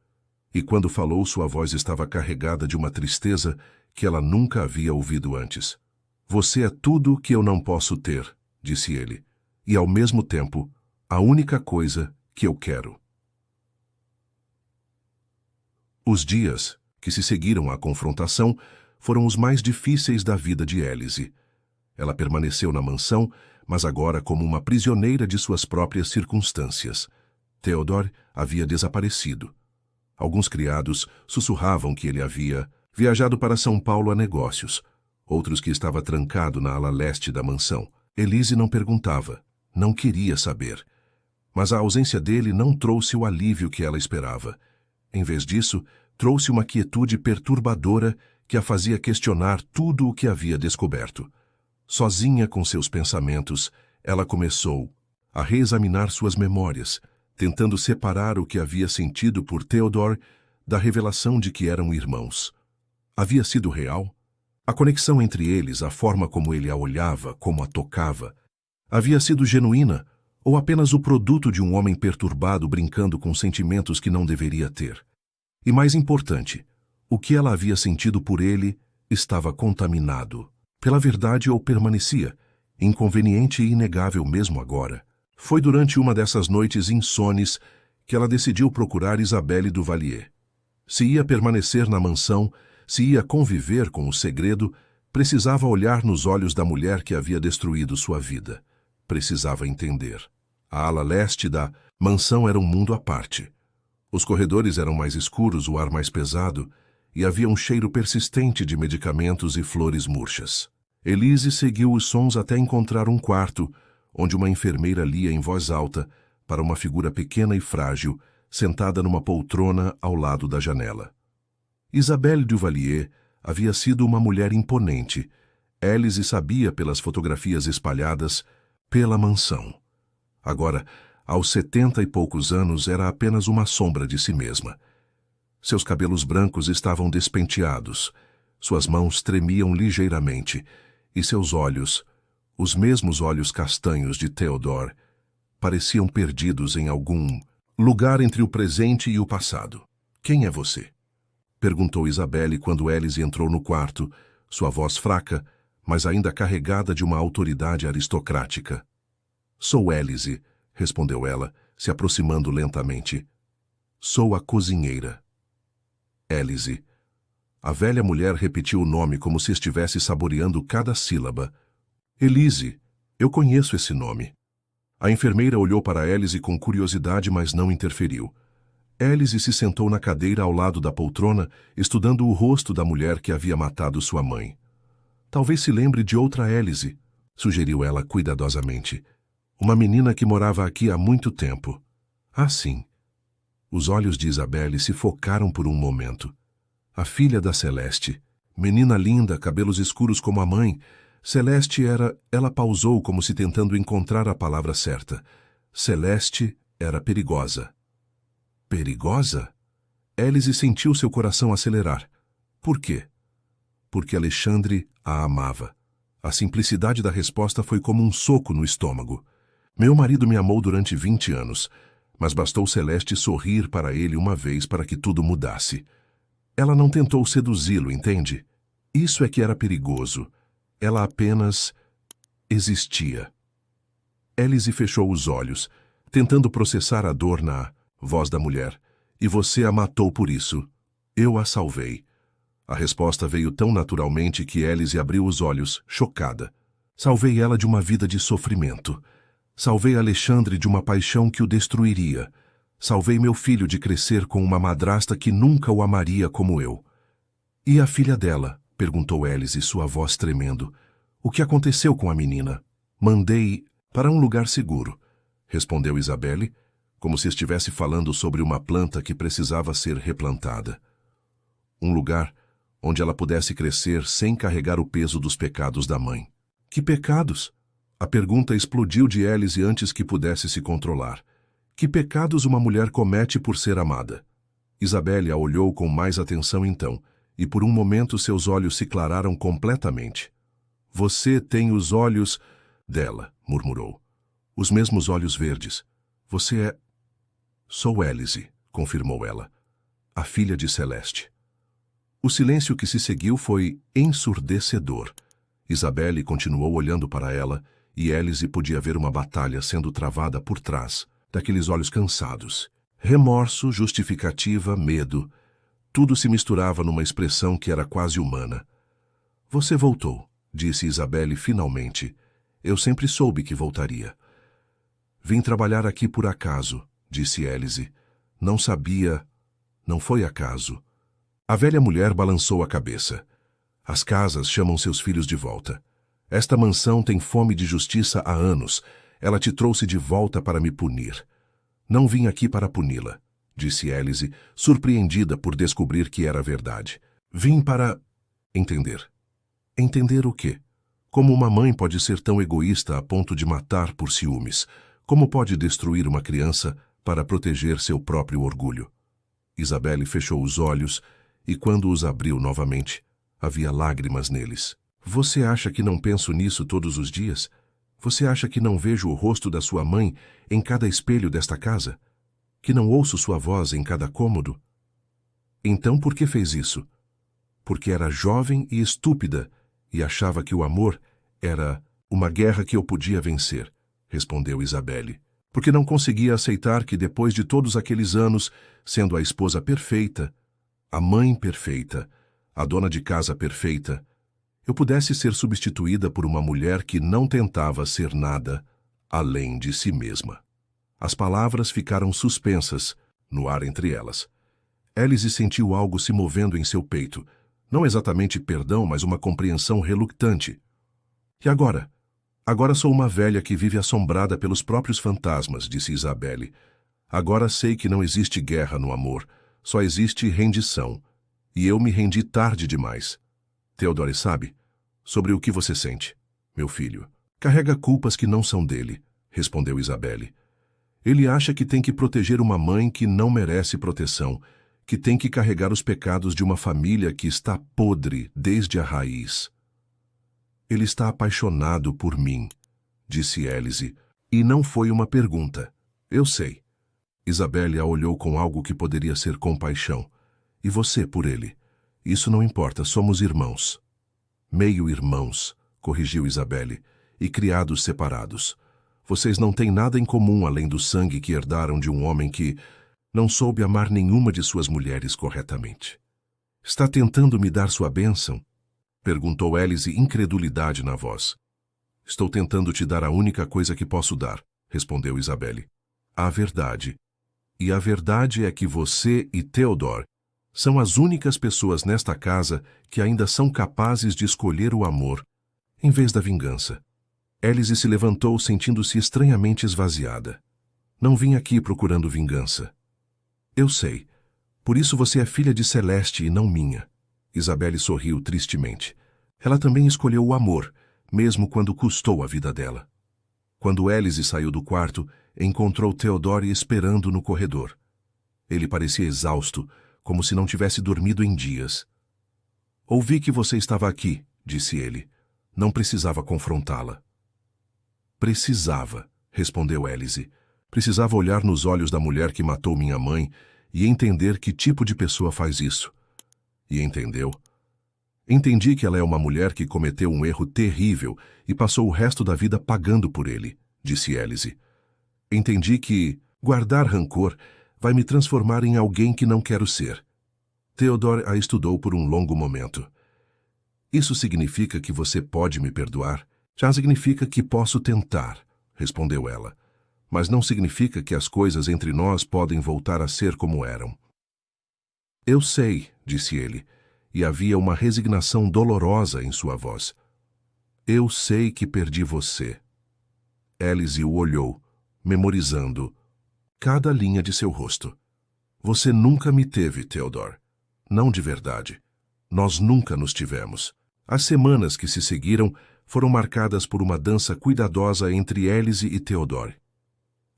E quando falou, sua voz estava carregada de uma tristeza que ela nunca havia ouvido antes. Você é tudo que eu não posso ter, disse ele. E ao mesmo tempo, a única coisa que eu quero. Os dias que se seguiram à confrontação foram os mais difíceis da vida de Élise. Ela permaneceu na mansão, mas agora como uma prisioneira de suas próprias circunstâncias. Theodore havia desaparecido. Alguns criados sussurravam que ele havia viajado para São Paulo a negócios, outros que estava trancado na ala leste da mansão. Élise não perguntava, não queria saber. Mas a ausência dele não trouxe o alívio que ela esperava. Em vez disso, trouxe uma quietude perturbadora que a fazia questionar tudo o que havia descoberto. Sozinha com seus pensamentos, ela começou a reexaminar suas memórias, tentando separar o que havia sentido por Theodore da revelação de que eram irmãos. Havia sido real? A conexão entre eles, a forma como ele a olhava, como a tocava, havia sido genuína ou apenas o produto de um homem perturbado brincando com sentimentos que não deveria ter? E mais importante, o que ela havia sentido por ele estava contaminado pela verdade ou permanecia, inconveniente e inegável mesmo agora. Foi durante uma dessas noites insones que ela decidiu procurar Isabelle Duvalier. Se ia permanecer na mansão, se ia conviver com o segredo, precisava olhar nos olhos da mulher que havia destruído sua vida. Precisava entender. A ala leste da mansão era um mundo à parte. Os corredores eram mais escuros, o ar mais pesado, e havia um cheiro persistente de medicamentos e flores murchas. Élise seguiu os sons até encontrar um quarto, onde uma enfermeira lia em voz alta para uma figura pequena e frágil, sentada numa poltrona ao lado da janela. Isabelle Duvalier havia sido uma mulher imponente. Élise sabia pelas fotografias espalhadas pela mansão. Agora, aos 70 e poucos anos, era apenas uma sombra de si mesma. Seus cabelos brancos estavam despenteados, suas mãos tremiam ligeiramente, e seus olhos, os mesmos olhos castanhos de Theodore, pareciam perdidos em algum lugar entre o presente e o passado. Quem é você? Perguntou Isabelle quando Élise entrou no quarto, sua voz fraca, mas ainda carregada de uma autoridade aristocrática. Sou Élise, respondeu ela, se aproximando lentamente. Sou a cozinheira. Élise. A velha mulher repetiu o nome como se estivesse saboreando cada sílaba. Élise, eu conheço esse nome. A enfermeira olhou para Élise com curiosidade, mas não interferiu. Élise se sentou na cadeira ao lado da poltrona, estudando o rosto da mulher que havia matado sua mãe. Talvez se lembre de outra Élise, sugeriu ela cuidadosamente. Uma menina que morava aqui há muito tempo. Ah, sim. Os olhos de Isabelle se focaram por um momento. A filha da Celeste. Menina linda, cabelos escuros como a mãe. Celeste era... Ela pausou como se tentando encontrar a palavra certa. Celeste era perigosa. Perigosa? Élise sentiu seu coração acelerar. Por quê? Porque Alexandre a amava. A simplicidade da resposta foi como um soco no estômago. Meu marido me amou durante 20 anos, mas bastou Celeste sorrir para ele uma vez para que tudo mudasse. Ela não tentou seduzi-lo, entende? Isso é que era perigoso. Ela apenas existia. Élise fechou os olhos, tentando processar a dor na voz da mulher. E você a matou por isso. Eu a salvei. A resposta veio tão naturalmente que Élise abriu os olhos, chocada. Salvei ela de uma vida de sofrimento. Salvei Alexandre de uma paixão que o destruiria. Salvei meu filho de crescer com uma madrasta que nunca o amaria como eu. E a filha dela? Perguntou Élise, sua voz tremendo. O que aconteceu com a menina? Mandei para um lugar seguro, respondeu Isabelle, como se estivesse falando sobre uma planta que precisava ser replantada. Um lugar onde ela pudesse crescer sem carregar o peso dos pecados da mãe. Que pecados? A pergunta explodiu de Élise antes que pudesse se controlar. Que pecados uma mulher comete por ser amada? Isabelle a olhou com mais atenção então, e por um momento seus olhos se clararam completamente. Você tem os olhos dela, murmurou. Os mesmos olhos verdes. Você é... Sou Élise, confirmou ela, a filha de Celeste. O silêncio que se seguiu foi ensurdecedor. Isabelle continuou olhando para ela, e Élise podia ver uma batalha sendo travada por trás daqueles olhos cansados. Remorso, justificativa, medo. Tudo se misturava numa expressão que era quase humana. Você voltou, disse Isabelle finalmente. Eu sempre soube que voltaria. Vim trabalhar aqui por acaso, disse Élise. Não sabia... Não foi acaso. A velha mulher balançou a cabeça. As casas chamam seus filhos de volta. Esta mansão tem fome de justiça há anos. Ela te trouxe de volta para me punir. Não vim aqui para puni-la, disse Élise, surpreendida por descobrir que era verdade. Vim para... entender. Entender o quê? Como uma mãe pode ser tão egoísta a ponto de matar por ciúmes? Como pode destruir uma criança para proteger seu próprio orgulho? Isabelle fechou os olhos e, quando os abriu novamente, havia lágrimas neles. Você acha que não penso nisso todos os dias? Você acha que não vejo o rosto da sua mãe em cada espelho desta casa? Que não ouço sua voz em cada cômodo? Então por que fez isso? Porque era jovem e estúpida e achava que o amor era uma guerra que eu podia vencer, respondeu Isabelle. Porque não conseguia aceitar que depois de todos aqueles anos, sendo a esposa perfeita, a mãe perfeita, a dona de casa perfeita, eu pudesse ser substituída por uma mulher que não tentava ser nada além de si mesma. As palavras ficaram suspensas, no ar entre elas. Élise sentiu algo se movendo em seu peito, não exatamente perdão, mas uma compreensão reluctante. E agora? Agora sou uma velha que vive assombrada pelos próprios fantasmas, disse Isabelle. Agora sei que não existe guerra no amor, só existe rendição. E eu me rendi tarde demais. Theodore sabe sobre o que você sente, meu filho. Carrega culpas que não são dele, respondeu Isabelle. Ele acha que tem que proteger uma mãe que não merece proteção, que tem que carregar os pecados de uma família que está podre desde a raiz. Ele está apaixonado por mim, disse Élise, e não foi uma pergunta. Eu sei. Isabelle a olhou com algo que poderia ser compaixão. E você por ele? Isso não importa, somos irmãos. Meio-irmãos, corrigiu Isabelle, e criados separados. Vocês não têm nada em comum além do sangue que herdaram de um homem que não soube amar nenhuma de suas mulheres corretamente. Está tentando me dar sua bênção? Perguntou Élise, incredulidade na voz. Estou tentando te dar a única coisa que posso dar, respondeu Isabelle. A verdade. E a verdade é que você e Theodore são as únicas pessoas nesta casa que ainda são capazes de escolher o amor, em vez da vingança. Élise se levantou sentindo-se estranhamente esvaziada. Não vim aqui procurando vingança. Eu sei. Por isso você é filha de Celeste e não minha. Isabelle sorriu tristemente. Ela também escolheu o amor, mesmo quando custou a vida dela. Quando Élise saiu do quarto, encontrou Theodore esperando no corredor. Ele parecia exausto, como se não tivesse dormido em dias. Ouvi que você estava aqui, disse ele. Não precisava confrontá-la. Precisava, respondeu Élise. Precisava olhar nos olhos da mulher que matou minha mãe e entender que tipo de pessoa faz isso. E entendeu. Entendi que ela é uma mulher que cometeu um erro terrível e passou o resto da vida pagando por ele, disse Élise. Entendi que guardar rancor vai me transformar em alguém que não quero ser. Theodore a estudou por um longo momento. Isso significa que você pode me perdoar? Já significa que posso tentar, respondeu ela. Mas não significa que as coisas entre nós podem voltar a ser como eram. Eu sei, disse ele, e havia uma resignação dolorosa em sua voz. Eu sei que perdi você. Élise o olhou, memorizando cada linha de seu rosto. Você nunca me teve, Theodore. Não de verdade. Nós nunca nos tivemos. As semanas que se seguiram foram marcadas por uma dança cuidadosa entre Élise e Theodore.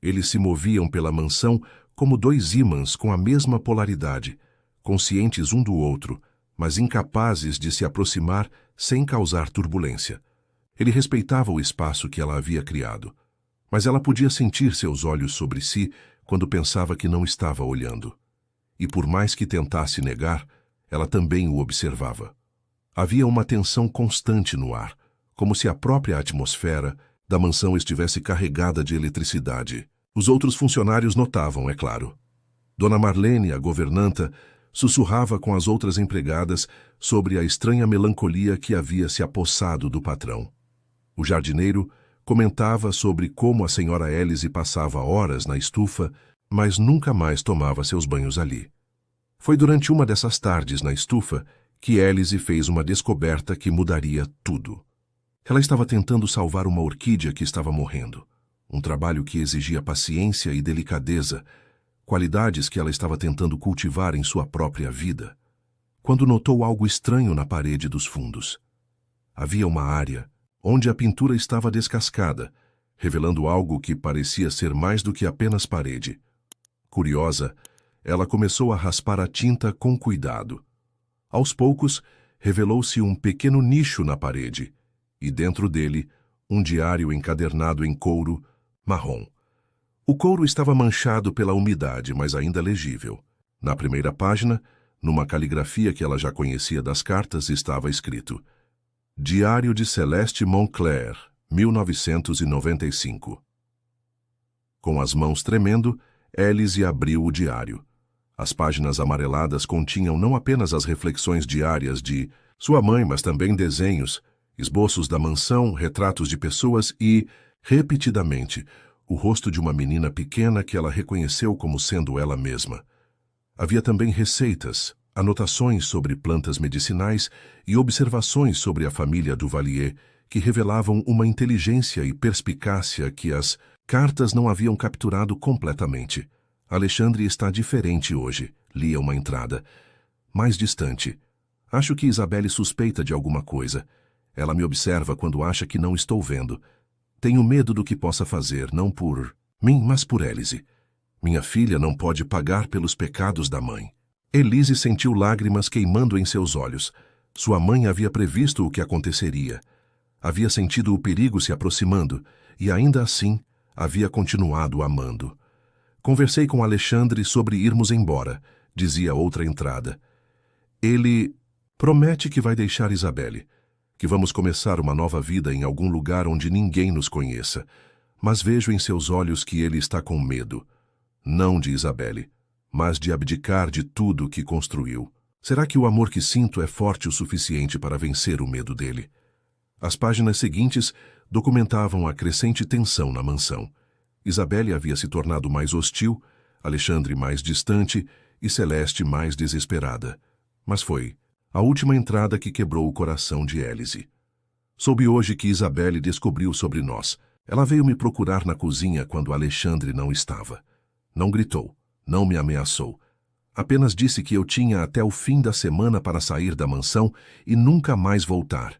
Eles se moviam pela mansão como dois ímãs com a mesma polaridade, conscientes um do outro, mas incapazes de se aproximar sem causar turbulência. Ele respeitava o espaço que ela havia criado, mas ela podia sentir seus olhos sobre si quando pensava que não estava olhando. E por mais que tentasse negar, ela também o observava. Havia uma tensão constante no ar, como se a própria atmosfera da mansão estivesse carregada de eletricidade. Os outros funcionários notavam, é claro. Dona Marlene, a governanta, sussurrava com as outras empregadas sobre a estranha melancolia que havia se apossado do patrão. O jardineiro comentava sobre como a senhora Élise passava horas na estufa, mas nunca mais tomava seus banhos ali. Foi durante uma dessas tardes na estufa que Élise fez uma descoberta que mudaria tudo. Ela estava tentando salvar uma orquídea que estava morrendo, um trabalho que exigia paciência e delicadeza, qualidades que ela estava tentando cultivar em sua própria vida, quando notou algo estranho na parede dos fundos. Havia uma área onde a pintura estava descascada, revelando algo que parecia ser mais do que apenas parede. Curiosa, ela começou a raspar a tinta com cuidado. Aos poucos, revelou-se um pequeno nicho na parede, e dentro dele, um diário encadernado em couro marrom. O couro estava manchado pela umidade, mas ainda legível. Na primeira página, numa caligrafia que ela já conhecia das cartas, estava escrito: Diário de Celeste Moncler, 1995. Com as mãos tremendo, Élise abriu o diário. As páginas amareladas continham não apenas as reflexões diárias de sua mãe, mas também desenhos, esboços da mansão, retratos de pessoas e, repetidamente, o rosto de uma menina pequena que ela reconheceu como sendo ela mesma. Havia também receitas, anotações sobre plantas medicinais e observações sobre a família Duvalier, que revelavam uma inteligência e perspicácia que as cartas não haviam capturado completamente. Alexandre está diferente hoje, lia uma entrada. Mais distante. Acho que Isabelle suspeita de alguma coisa. Ela me observa quando acha que não estou vendo. Tenho medo do que possa fazer, não por mim, mas por Élise. Minha filha não pode pagar pelos pecados da mãe. Élise sentiu lágrimas queimando em seus olhos. Sua mãe havia previsto o que aconteceria. Havia sentido o perigo se aproximando, e ainda assim, havia continuado amando. Conversei com Alexandre sobre irmos embora, dizia outra entrada. Ele promete que vai deixar Isabelle, que vamos começar uma nova vida em algum lugar onde ninguém nos conheça, mas vejo em seus olhos que ele está com medo, não de Isabelle, mas de abdicar de tudo que construiu. Será que o amor que sinto é forte o suficiente para vencer o medo dele? As páginas seguintes documentavam a crescente tensão na mansão. Isabelle havia se tornado mais hostil, Alexandre mais distante e Celeste mais desesperada. Mas foi a última entrada que quebrou o coração de Élise. Soube hoje que Isabelle descobriu sobre nós. Ela veio me procurar na cozinha quando Alexandre não estava. Não gritou, não me ameaçou. Apenas disse que eu tinha até o fim da semana para sair da mansão e nunca mais voltar.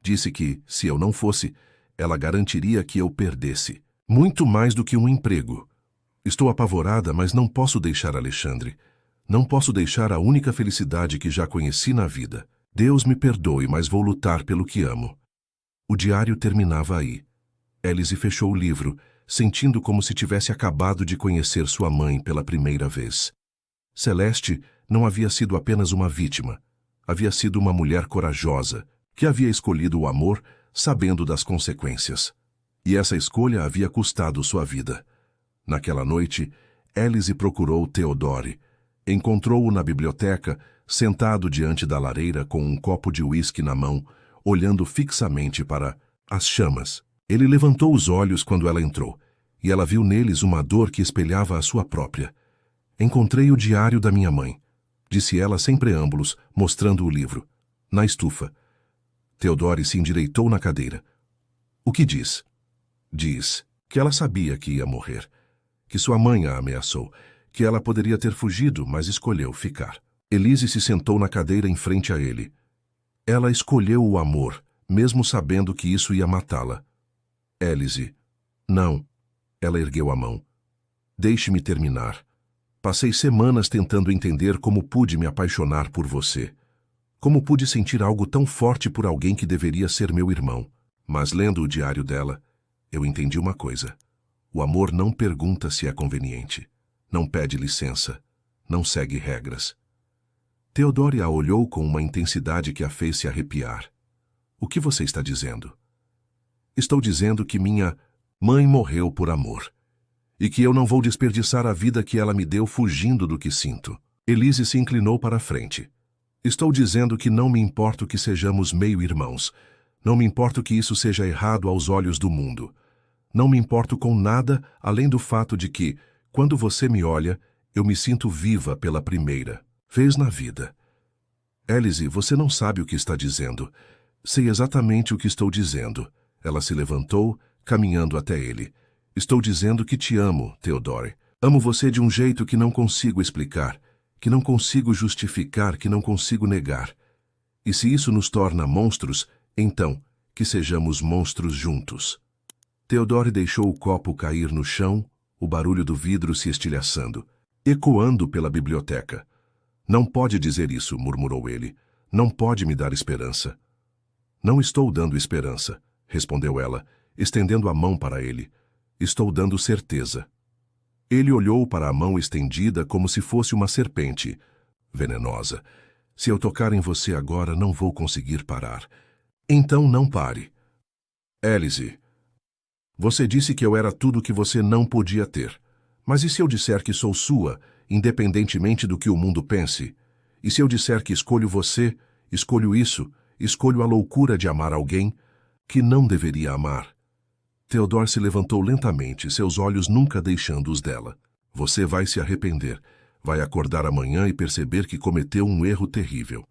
Disse que, se eu não fosse, ela garantiria que eu perdesse. Muito mais do que um emprego. Estou apavorada, mas não posso deixar Alexandre. Não posso deixar a única felicidade que já conheci na vida. Deus me perdoe, mas vou lutar pelo que amo. O diário terminava aí. Élise fechou o livro, sentindo como se tivesse acabado de conhecer sua mãe pela primeira vez. Celeste não havia sido apenas uma vítima. Havia sido uma mulher corajosa, que havia escolhido o amor, sabendo das consequências. E essa escolha havia custado sua vida. Naquela noite, Élise procurou Theodore. Encontrou-o na biblioteca, sentado diante da lareira com um copo de uísque na mão, olhando fixamente para as chamas. Ele levantou os olhos quando ela entrou, e ela viu neles uma dor que espelhava a sua própria. Encontrei o diário da minha mãe, disse ela sem preâmbulos, mostrando o livro. Na estufa. Theodore se endireitou na cadeira. O que diz? Diz que ela sabia que ia morrer, que sua mãe a ameaçou, que ela poderia ter fugido, mas escolheu ficar. Élise se sentou na cadeira em frente a ele. Ela escolheu o amor, mesmo sabendo que isso ia matá-la. Élise. Não. Ela ergueu a mão. Deixe-me terminar. Passei semanas tentando entender como pude me apaixonar por você. Como pude sentir algo tão forte por alguém que deveria ser meu irmão. Mas lendo o diário dela, eu entendi uma coisa. O amor não pergunta se é conveniente. Não pede licença. Não segue regras. Theodore a olhou com uma intensidade que a fez se arrepiar. O que você está dizendo? Estou dizendo que minha mãe morreu por amor. E que eu não vou desperdiçar a vida que ela me deu fugindo do que sinto. Elise se inclinou para a frente. Estou dizendo que não me importo que sejamos meio-irmãos. Não me importo que isso seja errado aos olhos do mundo. Não me importo com nada além do fato de que, quando você me olha, eu me sinto viva pela primeira vez na vida. Elise, você não sabe o que está dizendo. Sei exatamente o que estou dizendo. Ela se levantou, caminhando até ele. Estou dizendo que te amo, Theodore. Amo você de um jeito que não consigo explicar, que não consigo justificar, que não consigo negar. E se isso nos torna monstros, então, que sejamos monstros juntos. Theodore deixou o copo cair no chão, o barulho do vidro se estilhaçando, ecoando pela biblioteca. Não pode dizer isso, murmurou ele. Não pode me dar esperança. Não estou dando esperança, respondeu ela, estendendo a mão para ele. Estou dando certeza. Ele olhou para a mão estendida como se fosse uma serpente. Venenosa. Se eu tocar em você agora, não vou conseguir parar. Então não pare. Elise, você disse que eu era tudo que você não podia ter. Mas e se eu disser que sou sua, independentemente do que o mundo pense? E se eu disser que escolho você, escolho isso, escolho a loucura de amar alguém que não deveria amar? Theodore se levantou lentamente, seus olhos nunca deixando os dela. Você vai se arrepender. Vai acordar amanhã e perceber que cometeu um erro terrível.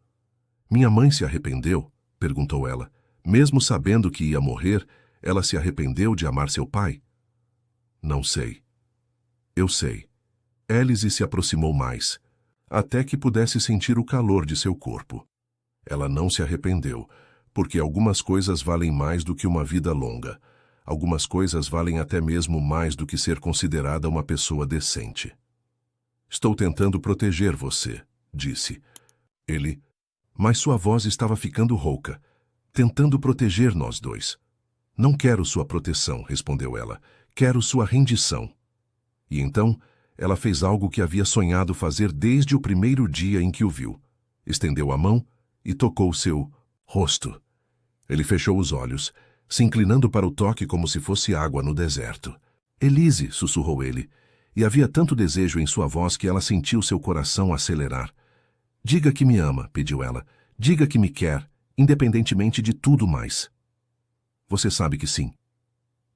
Minha mãe se arrependeu? Perguntou ela. Mesmo sabendo que ia morrer, ela se arrependeu de amar seu pai? Não sei. Eu sei. Elise se aproximou mais, até que pudesse sentir o calor de seu corpo. Ela não se arrependeu, porque algumas coisas valem mais do que uma vida longa. Algumas coisas valem até mesmo mais do que ser considerada uma pessoa decente. Estou tentando proteger você, disse. Ele, mas sua voz estava ficando rouca. Tentando proteger nós dois. Não quero sua proteção, respondeu ela. Quero sua rendição. E então, ela fez algo que havia sonhado fazer desde o primeiro dia em que o viu. Estendeu a mão e tocou seu rosto. Ele fechou os olhos, se inclinando para o toque como se fosse água no deserto. Elise, sussurrou ele, e havia tanto desejo em sua voz que ela sentiu seu coração acelerar. Diga que me ama, pediu ela. Diga que me quer, independentemente de tudo mais. Você sabe que sim.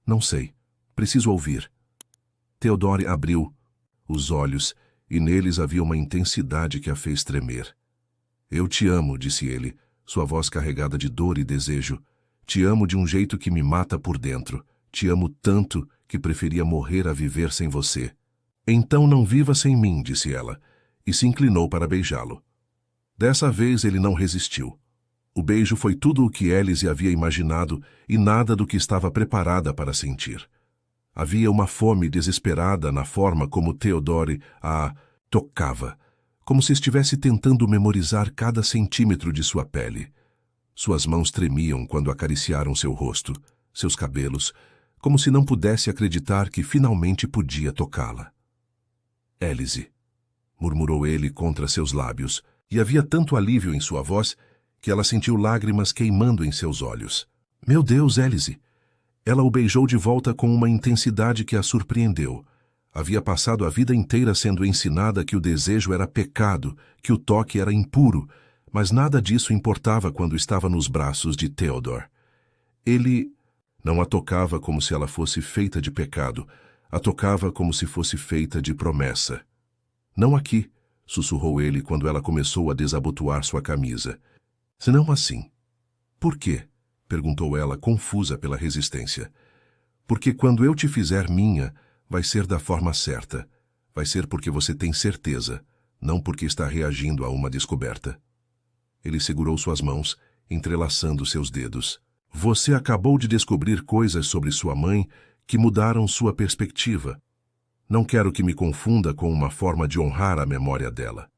Não sei. Preciso ouvir. Theodore abriu os olhos, e neles havia uma intensidade que a fez tremer. Eu te amo, disse ele, sua voz carregada de dor e desejo. Te amo de um jeito que me mata por dentro. Te amo tanto que preferia morrer a viver sem você. Então não viva sem mim, disse ela, e se inclinou para beijá-lo. Dessa vez ele não resistiu. O beijo foi tudo o que Elise havia imaginado e nada do que estava preparada para sentir. Havia uma fome desesperada na forma como Theodore a tocava, como se estivesse tentando memorizar cada centímetro de sua pele. Suas mãos tremiam quando acariciaram seu rosto, seus cabelos, como se não pudesse acreditar que finalmente podia tocá-la. Elise, murmurou ele contra seus lábios, e havia tanto alívio em sua voz que ela sentiu lágrimas queimando em seus olhos. Meu Deus, Elise! Ela o beijou de volta com uma intensidade que a surpreendeu. Havia passado a vida inteira sendo ensinada que o desejo era pecado, que o toque era impuro, mas nada disso importava quando estava nos braços de Theodore. Ele não a tocava como se ela fosse feita de pecado, a tocava como se fosse feita de promessa. Não aqui, sussurrou ele quando ela começou a desabotoar sua camisa. Senão assim. Por quê? Perguntou ela, confusa pela resistência. Porque quando eu te fizer minha, vai ser da forma certa. Vai ser porque você tem certeza, não porque está reagindo a uma descoberta. Ele segurou suas mãos, entrelaçando seus dedos. Você acabou de descobrir coisas sobre sua mãe que mudaram sua perspectiva. Não quero que me confunda com uma forma de honrar a memória dela.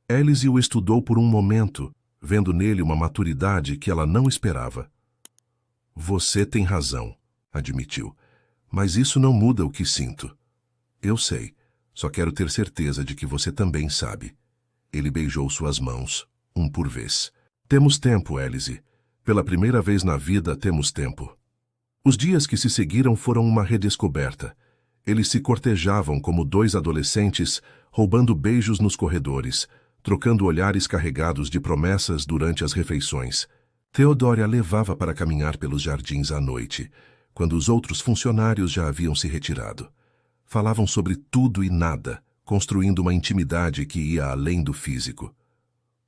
Élise o estudou por um momento, vendo nele uma maturidade que ela não esperava. Você tem razão, admitiu, mas isso não muda o que sinto. Eu sei, só quero ter certeza de que você também sabe. Ele beijou suas mãos, um por vez. Temos tempo, Élise. Pela primeira vez na vida temos tempo. Os dias que se seguiram foram uma redescoberta. Eles se cortejavam como dois adolescentes, roubando beijos nos corredores, trocando olhares carregados de promessas durante as refeições. Theodore a levava para caminhar pelos jardins à noite, quando os outros funcionários já haviam se retirado. Falavam sobre tudo e nada, construindo uma intimidade que ia além do físico.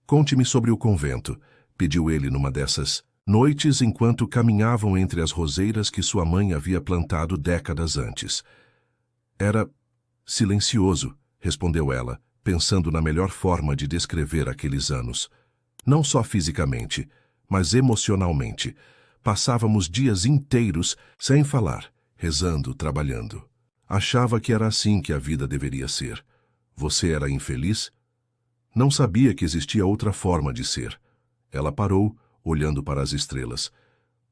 Conte-me sobre o convento, pediu ele numa dessas noites enquanto caminhavam entre as roseiras que sua mãe havia plantado décadas antes. Era silencioso, respondeu ela, pensando na melhor forma de descrever aqueles anos. Não só fisicamente, mas emocionalmente. Passávamos dias inteiros sem falar, rezando, trabalhando. Achava que era assim que a vida deveria ser. Você era infeliz? Não sabia que existia outra forma de ser. Ela parou, olhando para as estrelas.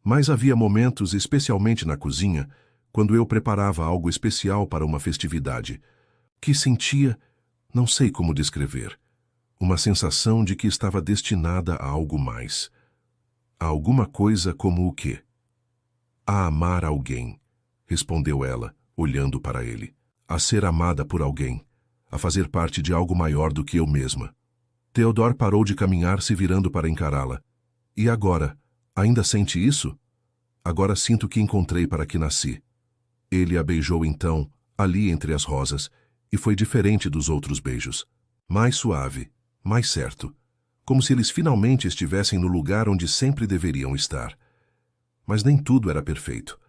Mas havia momentos, especialmente na cozinha, quando eu preparava algo especial para uma festividade, que sentia, não sei como descrever, uma sensação de que estava destinada a algo mais. A alguma coisa como o quê? A amar alguém, respondeu ela, olhando para ele. A ser amada por alguém, a fazer parte de algo maior do que eu mesma. Theodore parou de caminhar, se virando para encará-la. E agora, ainda sente isso? Agora sinto que encontrei para que nasci. Ele a beijou então, ali entre as rosas, e foi diferente dos outros beijos. Mais suave, mais certo, como se eles finalmente estivessem no lugar onde sempre deveriam estar. Mas nem tudo era perfeito.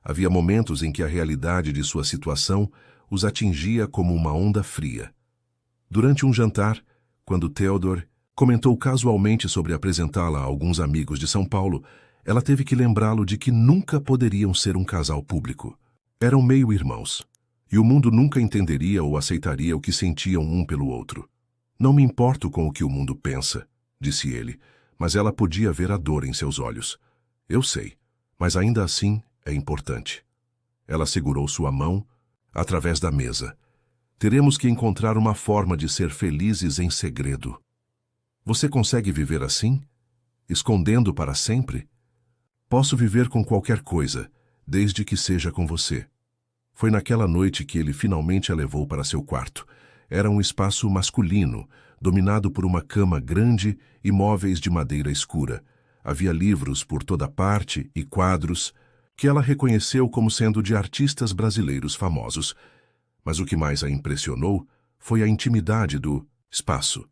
Havia momentos em que a realidade de sua situação os atingia como uma onda fria. Durante um jantar, quando Theodore comentou casualmente sobre apresentá-la a alguns amigos de São Paulo, ela teve que lembrá-lo de que nunca poderiam ser um casal público. Eram meio-irmãos, e o mundo nunca entenderia ou aceitaria o que sentiam um pelo outro. Não me importo com o que o mundo pensa, disse ele, mas ela podia ver a dor em seus olhos. Eu sei, mas ainda assim é importante. Ela segurou sua mão através da mesa. Teremos que encontrar uma forma de ser felizes em segredo. Você consegue viver assim? Escondendo para sempre? Posso viver com qualquer coisa, desde que seja com você. Foi naquela noite que ele finalmente a levou para seu quarto. Era um espaço masculino, dominado por uma cama grande e móveis de madeira escura. Havia livros por toda parte e quadros, que ela reconheceu como sendo de artistas brasileiros famosos. Mas o que mais a impressionou foi a intimidade do espaço.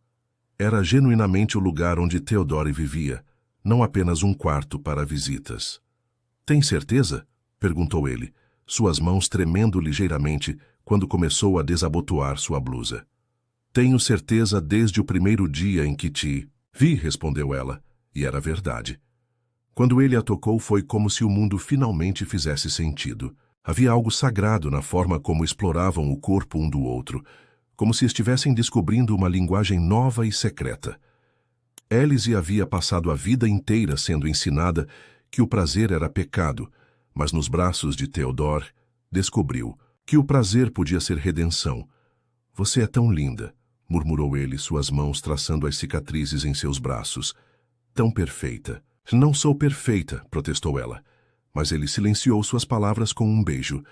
Era genuinamente o lugar onde Theodore vivia, não apenas um quarto para visitas. Tem certeza? Perguntou ele, suas mãos tremendo ligeiramente quando começou a desabotoar sua blusa. Tenho certeza desde o primeiro dia em que te vi, respondeu ela, e era verdade. Quando ele a tocou foi como se o mundo finalmente fizesse sentido. Havia algo sagrado na forma como exploravam o corpo um do outro, como se estivessem descobrindo uma linguagem nova e secreta. Élise havia passado a vida inteira sendo ensinada que o prazer era pecado, mas nos braços de Theodore descobriu que o prazer podia ser redenção. Você é tão linda, murmurou ele, suas mãos traçando as cicatrizes em seus braços. Tão perfeita. Não sou perfeita, protestou ela, mas ele silenciou suas palavras com um beijo.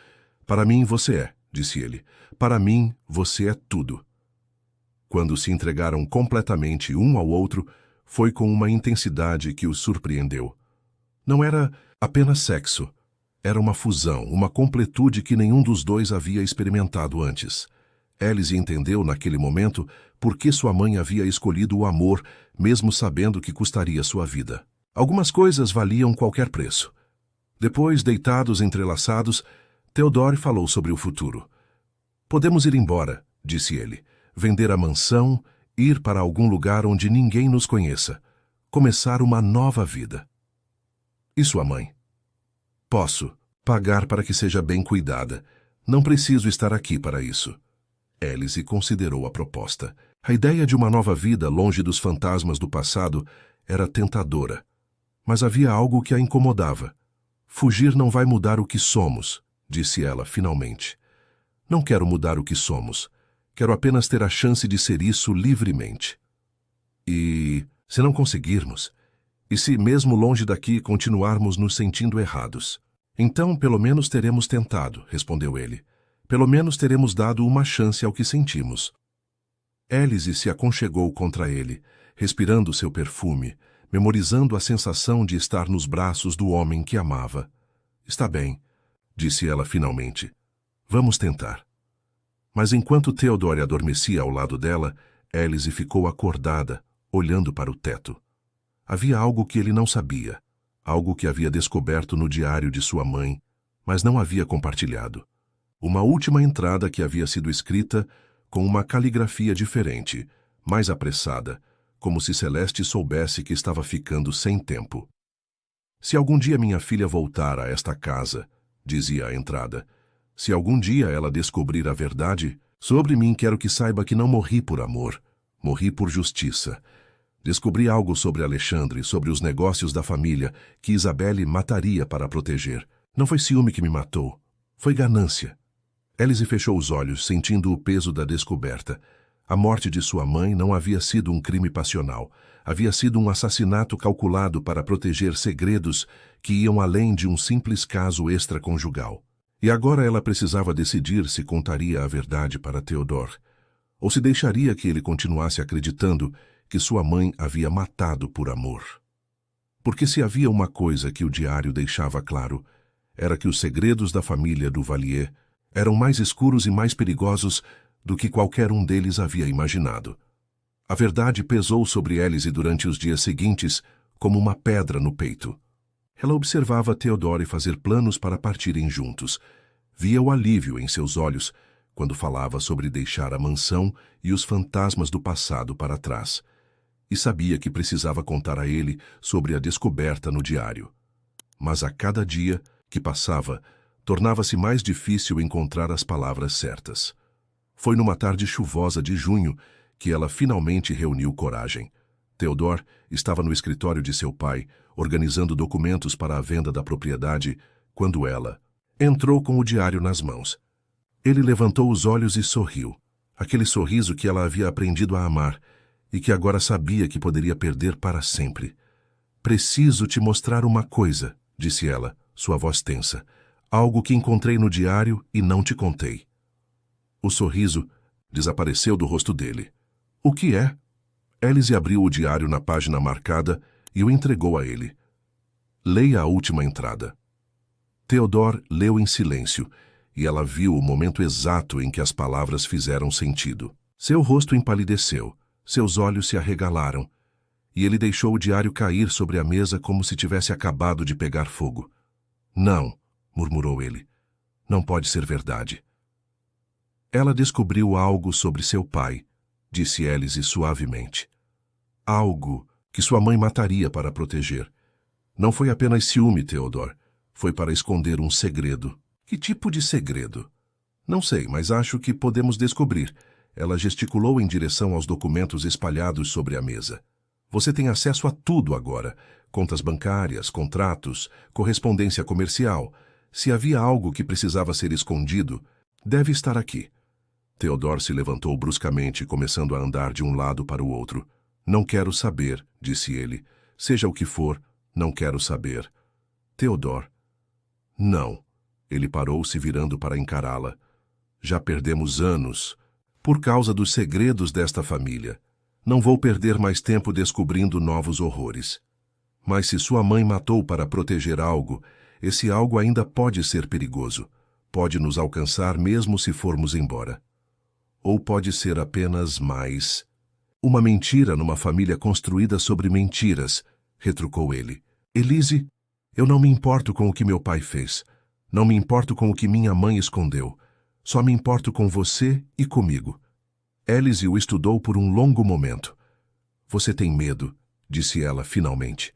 Para mim você é, disse ele. Para mim você é tudo. Quando se entregaram completamente um ao outro, foi com uma intensidade que os surpreendeu. Não era apenas sexo. Era uma fusão, uma completude que nenhum dos dois havia experimentado antes. Élise entendeu naquele momento por que sua mãe havia escolhido o amor, mesmo sabendo que custaria sua vida. Algumas coisas valiam qualquer preço. Depois, deitados entrelaçados, Theodore falou sobre o futuro. Podemos ir embora, disse ele, vender a mansão, ir para algum lugar onde ninguém nos conheça, começar uma nova vida. E sua mãe? Posso pagar para que seja bem cuidada. Não preciso estar aqui para isso. Alice considerou a proposta. A ideia de uma nova vida longe dos fantasmas do passado era tentadora. Mas havia algo que a incomodava. Fugir não vai mudar o que somos, disse ela finalmente. Não quero mudar o que somos. Quero apenas ter a chance de ser isso livremente. E se não conseguirmos? E se, mesmo longe daqui, continuarmos nos sentindo errados? Então, pelo menos teremos tentado, respondeu ele. Pelo menos teremos dado uma chance ao que sentimos. Alice se aconchegou contra ele, respirando seu perfume, memorizando a sensação de estar nos braços do homem que amava. Está bem, disse ela finalmente. Vamos tentar. Mas enquanto Theodore adormecia ao lado dela, Alice ficou acordada, olhando para o teto. Havia algo que ele não sabia, algo que havia descoberto no diário de sua mãe, mas não havia compartilhado. Uma última entrada que havia sido escrita com uma caligrafia diferente, mais apressada, como se Celeste soubesse que estava ficando sem tempo. Se algum dia minha filha voltar a esta casa, dizia a entrada, se algum dia ela descobrir a verdade, sobre mim quero que saiba que não morri por amor, morri por justiça. Descobri algo sobre Alexandre, sobre os negócios da família, que Isabelle mataria para proteger. Não foi ciúme que me matou, foi ganância. Alice fechou os olhos, sentindo o peso da descoberta. A morte de sua mãe não havia sido um crime passional. Havia sido um assassinato calculado para proteger segredos que iam além de um simples caso extraconjugal. E agora ela precisava decidir se contaria a verdade para Theodore, ou se deixaria que ele continuasse acreditando que sua mãe havia matado por amor. Porque se havia uma coisa que o diário deixava claro, era que os segredos da família Duvalier eram mais escuros e mais perigosos do que qualquer um deles havia imaginado. A verdade pesou sobre Alice durante os dias seguintes como uma pedra no peito. Ela observava Theodore fazer planos para partirem juntos. Via o alívio em seus olhos quando falava sobre deixar a mansão e os fantasmas do passado para trás. E sabia que precisava contar a ele sobre a descoberta no diário. Mas a cada dia que passava, tornava-se mais difícil encontrar as palavras certas. Foi numa tarde chuvosa de junho que ela finalmente reuniu coragem. Theodore estava no escritório de seu pai, organizando documentos para a venda da propriedade, quando ela entrou com o diário nas mãos. Ele levantou os olhos e sorriu. Aquele sorriso que ela havia aprendido a amar, e que agora sabia que poderia perder para sempre. Preciso te mostrar uma coisa, disse ela, sua voz tensa. Algo que encontrei no diário e não te contei. O sorriso desapareceu do rosto dele. O que é? Alice abriu o diário na página marcada e o entregou a ele. Leia a última entrada. Theodore leu em silêncio, e ela viu o momento exato em que as palavras fizeram sentido. Seu rosto empalideceu. Seus olhos se arregalaram, e ele deixou o diário cair sobre a mesa como se tivesse acabado de pegar fogo. Não, murmurou ele. Não pode ser verdade. Ela descobriu algo sobre seu pai, disse Alice suavemente. Algo que sua mãe mataria para proteger. Não foi apenas ciúme, Theodore. Foi para esconder um segredo. Que tipo de segredo? Não sei, mas acho que podemos descobrir. Ela gesticulou em direção aos documentos espalhados sobre a mesa. Você tem acesso a tudo agora. Contas bancárias, contratos, correspondência comercial. Se havia algo que precisava ser escondido, deve estar aqui. Theodore se levantou bruscamente, começando a andar de um lado para o outro. Não quero saber, disse ele. Seja o que for, não quero saber. Theodore. Não. Ele parou, se virando para encará-la. Já perdemos anos por causa dos segredos desta família. Não vou perder mais tempo descobrindo novos horrores. Mas se sua mãe matou para proteger algo, esse algo ainda pode ser perigoso. Pode nos alcançar mesmo se formos embora. Ou pode ser apenas mais uma mentira numa família construída sobre mentiras, retrucou ele. Elise, eu não me importo com o que meu pai fez. Não me importo com o que minha mãe escondeu. Só me importo com você e comigo. Alice o estudou por um longo momento. Você tem medo, disse ela finalmente.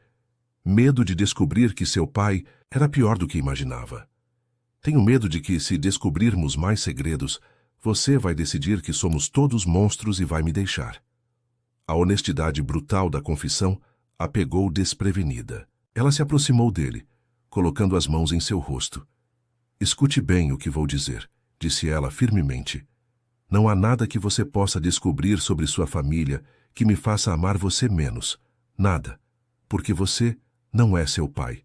Medo de descobrir que seu pai era pior do que imaginava. Tenho medo de que, se descobrirmos mais segredos, você vai decidir que somos todos monstros e vai me deixar. A honestidade brutal da confissão a pegou desprevenida. Ela se aproximou dele, colocando as mãos em seu rosto. Escute bem o que vou dizer, disse ela firmemente. Não há nada que você possa descobrir sobre sua família que me faça amar você menos. Nada. Porque você não é seu pai.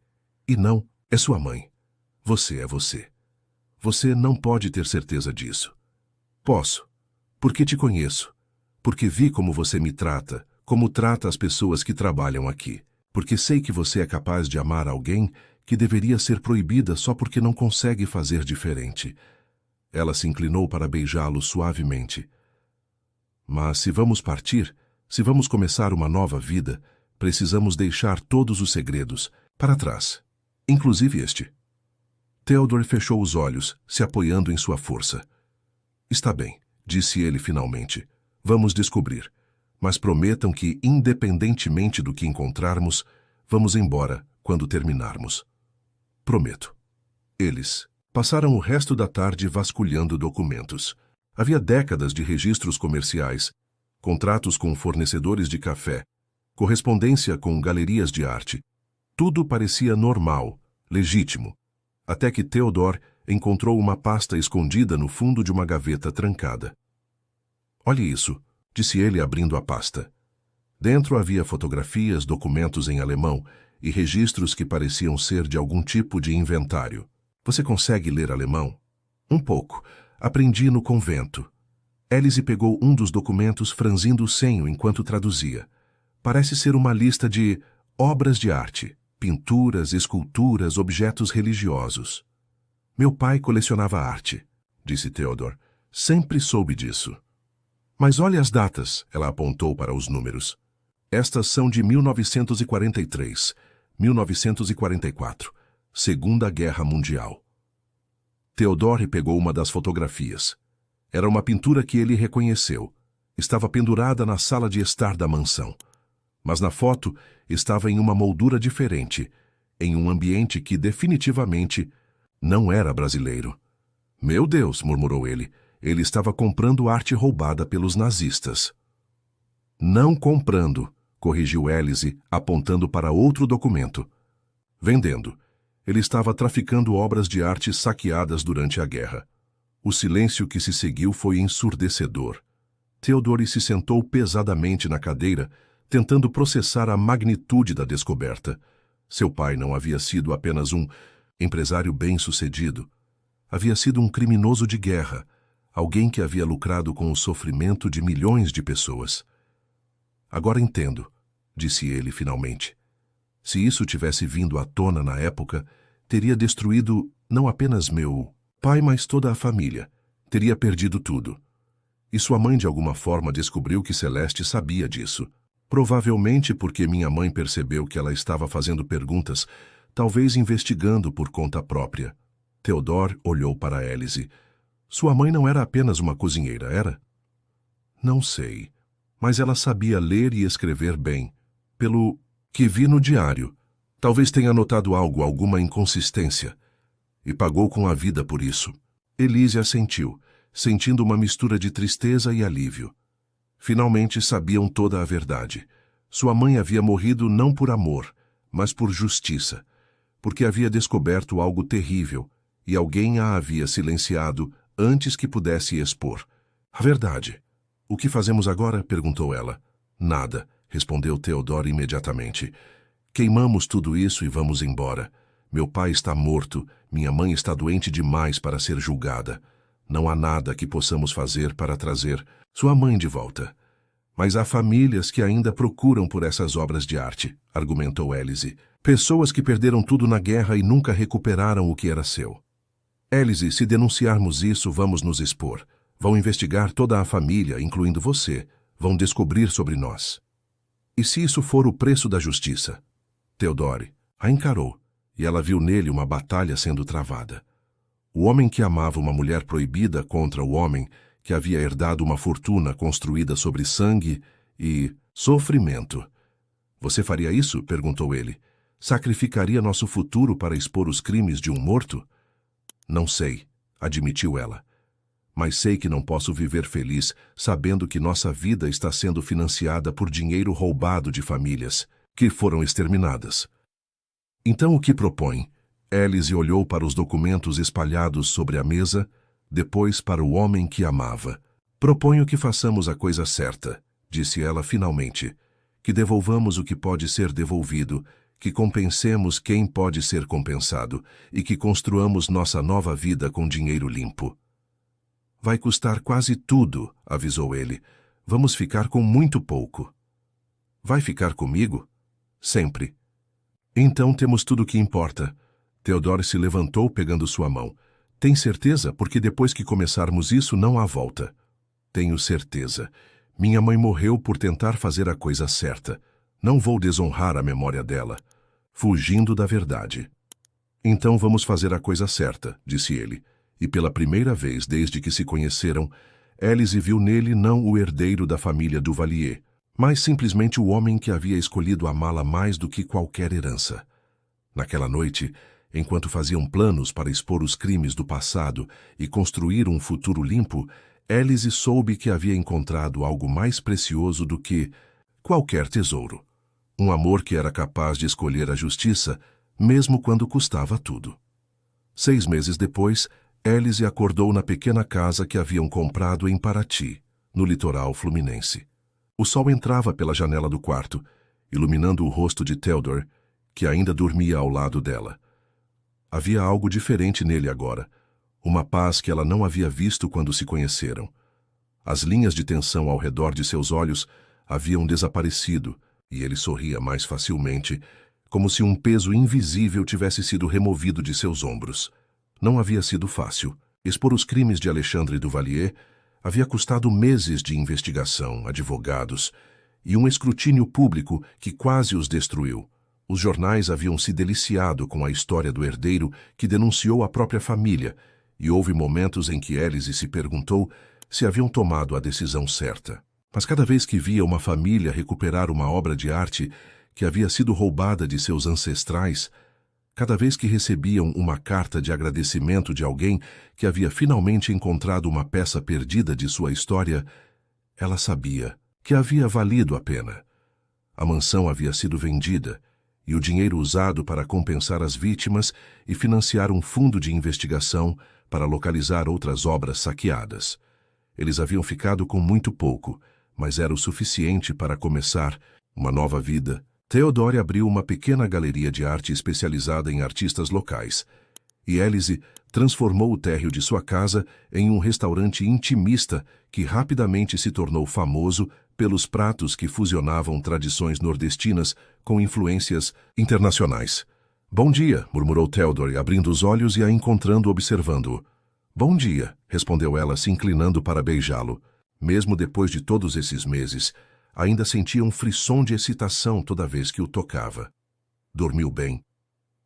E não é sua mãe. Você é você. Você não pode ter certeza disso. Posso. Porque te conheço. Porque vi como você me trata, como trata as pessoas que trabalham aqui. Porque sei que você é capaz de amar alguém que deveria ser proibida só porque não consegue fazer diferente. Ela se inclinou para beijá-lo suavemente. Mas se vamos partir, se vamos começar uma nova vida, precisamos deixar todos os segredos para trás, inclusive este. Theodore fechou os olhos, se apoiando em sua força. Está bem, disse ele finalmente. Vamos descobrir. Mas prometam que, independentemente do que encontrarmos, vamos embora quando terminarmos. Prometo. Eles passaram o resto da tarde vasculhando documentos. Havia décadas de registros comerciais, contratos com fornecedores de café, correspondência com galerias de arte. Tudo parecia normal, legítimo, até que Theodore encontrou uma pasta escondida no fundo de uma gaveta trancada. Olhe isso, disse ele abrindo a pasta. Dentro havia fotografias, documentos em alemão e registros que pareciam ser de algum tipo de inventário. Você consegue ler alemão? Um pouco. Aprendi no convento. Elise pegou um dos documentos franzindo o senho enquanto traduzia. Parece ser uma lista de obras de arte, pinturas, esculturas, objetos religiosos. Meu pai colecionava arte, disse Theodore. Sempre soube disso. Mas olhe as datas, ela apontou para os números. Estas são de 1943, 1944, Segunda Guerra Mundial. Theodore pegou uma das fotografias. Era uma pintura que ele reconheceu. Estava pendurada na sala de estar da mansão. Mas na foto estava em uma moldura diferente, em um ambiente que definitivamente não era brasileiro. Meu Deus, murmurou ele. Ele estava comprando arte roubada pelos nazistas. Não comprando, corrigiu Elise, apontando para outro documento. Vendendo. Ele estava traficando obras de arte saqueadas durante a guerra. O silêncio que se seguiu foi ensurdecedor. Theodore se sentou pesadamente na cadeira, tentando processar a magnitude da descoberta. Seu pai não havia sido apenas um empresário bem-sucedido. Havia sido um criminoso de guerra, alguém que havia lucrado com o sofrimento de milhões de pessoas. Agora entendo, disse ele finalmente. Se isso tivesse vindo à tona na época, teria destruído não apenas meu pai, mas toda a família. Teria perdido tudo. E sua mãe de alguma forma descobriu que Celeste sabia disso. Provavelmente porque minha mãe percebeu que ela estava fazendo perguntas, talvez investigando por conta própria. Theodore olhou para Elise. Sua mãe não era apenas uma cozinheira, era? Não sei, mas ela sabia ler e escrever bem, pelo que vi no diário. Talvez tenha notado algo, alguma inconsistência, e pagou com a vida por isso. Elise assentiu, sentindo uma mistura de tristeza e alívio. Finalmente sabiam toda a verdade. Sua mãe havia morrido não por amor, mas por justiça, porque havia descoberto algo terrível, e alguém a havia silenciado antes que pudesse expor. A verdade. O que fazemos agora? Perguntou ela. Nada, respondeu Theodore imediatamente. Queimamos tudo isso e vamos embora. Meu pai está morto, minha mãe está doente demais para ser julgada. Não há nada que possamos fazer para trazer sua mãe de volta. Mas há famílias que ainda procuram por essas obras de arte, argumentou Elise. Pessoas que perderam tudo na guerra e nunca recuperaram o que era seu. Elise, se denunciarmos isso, vamos nos expor. Vão investigar toda a família, incluindo você. Vão descobrir sobre nós. E se isso for o preço da justiça? Theodore a encarou, e ela viu nele uma batalha sendo travada. O homem que amava uma mulher proibida contra o homem que havia herdado uma fortuna construída sobre sangue e sofrimento. Você faria isso? Perguntou ele. Sacrificaria nosso futuro para expor os crimes de um morto? Não sei, admitiu ela. Mas sei que não posso viver feliz sabendo que nossa vida está sendo financiada por dinheiro roubado de famílias que foram exterminadas. Então o que propõe? Alice olhou para os documentos espalhados sobre a mesa, depois para o homem que amava. Proponho que façamos a coisa certa, disse ela finalmente. Que devolvamos o que pode ser devolvido, que compensemos quem pode ser compensado e que construamos nossa nova vida com dinheiro limpo. Vai custar quase tudo, avisou ele. Vamos ficar com muito pouco. Vai ficar comigo? Sempre. Então temos tudo o que importa. Theodore se levantou pegando sua mão. Tem certeza? Porque depois que começarmos isso não há volta. Tenho certeza. Minha mãe morreu por tentar fazer a coisa certa. Não vou desonrar a memória dela. Fugindo da verdade. Então vamos fazer a coisa certa, disse ele. E pela primeira vez desde que se conheceram, Alice viu nele não o herdeiro da família Duvalier, mas simplesmente o homem que havia escolhido amá-la mais do que qualquer herança. Naquela noite, enquanto faziam planos para expor os crimes do passado e construir um futuro limpo, Alice soube que havia encontrado algo mais precioso do que qualquer tesouro. Um amor que era capaz de escolher a justiça, mesmo quando custava tudo. 6 meses depois, Alice acordou na pequena casa que haviam comprado em Paraty, no litoral fluminense. O sol entrava pela janela do quarto, iluminando o rosto de Theodore, que ainda dormia ao lado dela. Havia algo diferente nele agora, uma paz que ela não havia visto quando se conheceram. As linhas de tensão ao redor de seus olhos haviam desaparecido e ele sorria mais facilmente, como se um peso invisível tivesse sido removido de seus ombros. Não havia sido fácil. Expor os crimes de Alexandre Duvalier havia custado meses de investigação, advogados e um escrutínio público que quase os destruiu. Os jornais haviam se deliciado com a história do herdeiro que denunciou a própria família, e houve momentos em que Alice se perguntou se haviam tomado a decisão certa. Mas cada vez que via uma família recuperar uma obra de arte que havia sido roubada de seus ancestrais, cada vez que recebiam uma carta de agradecimento de alguém que havia finalmente encontrado uma peça perdida de sua história, ela sabia que havia valido a pena. A mansão havia sido vendida e o dinheiro usado para compensar as vítimas e financiar um fundo de investigação para localizar outras obras saqueadas. Eles haviam ficado com muito pouco, mas era o suficiente para começar uma nova vida. Theodore abriu uma pequena galeria de arte especializada em artistas locais, e Alice transformou o térreo de sua casa em um restaurante intimista que rapidamente se tornou famoso pelos pratos que fusionavam tradições nordestinas com influências internacionais. Bom dia, murmurou Theodore, abrindo os olhos e a encontrando observando-o. Bom dia, respondeu ela, se inclinando para beijá-lo. Mesmo depois de todos esses meses, ainda sentia um frisson de excitação toda vez que o tocava. Dormiu bem?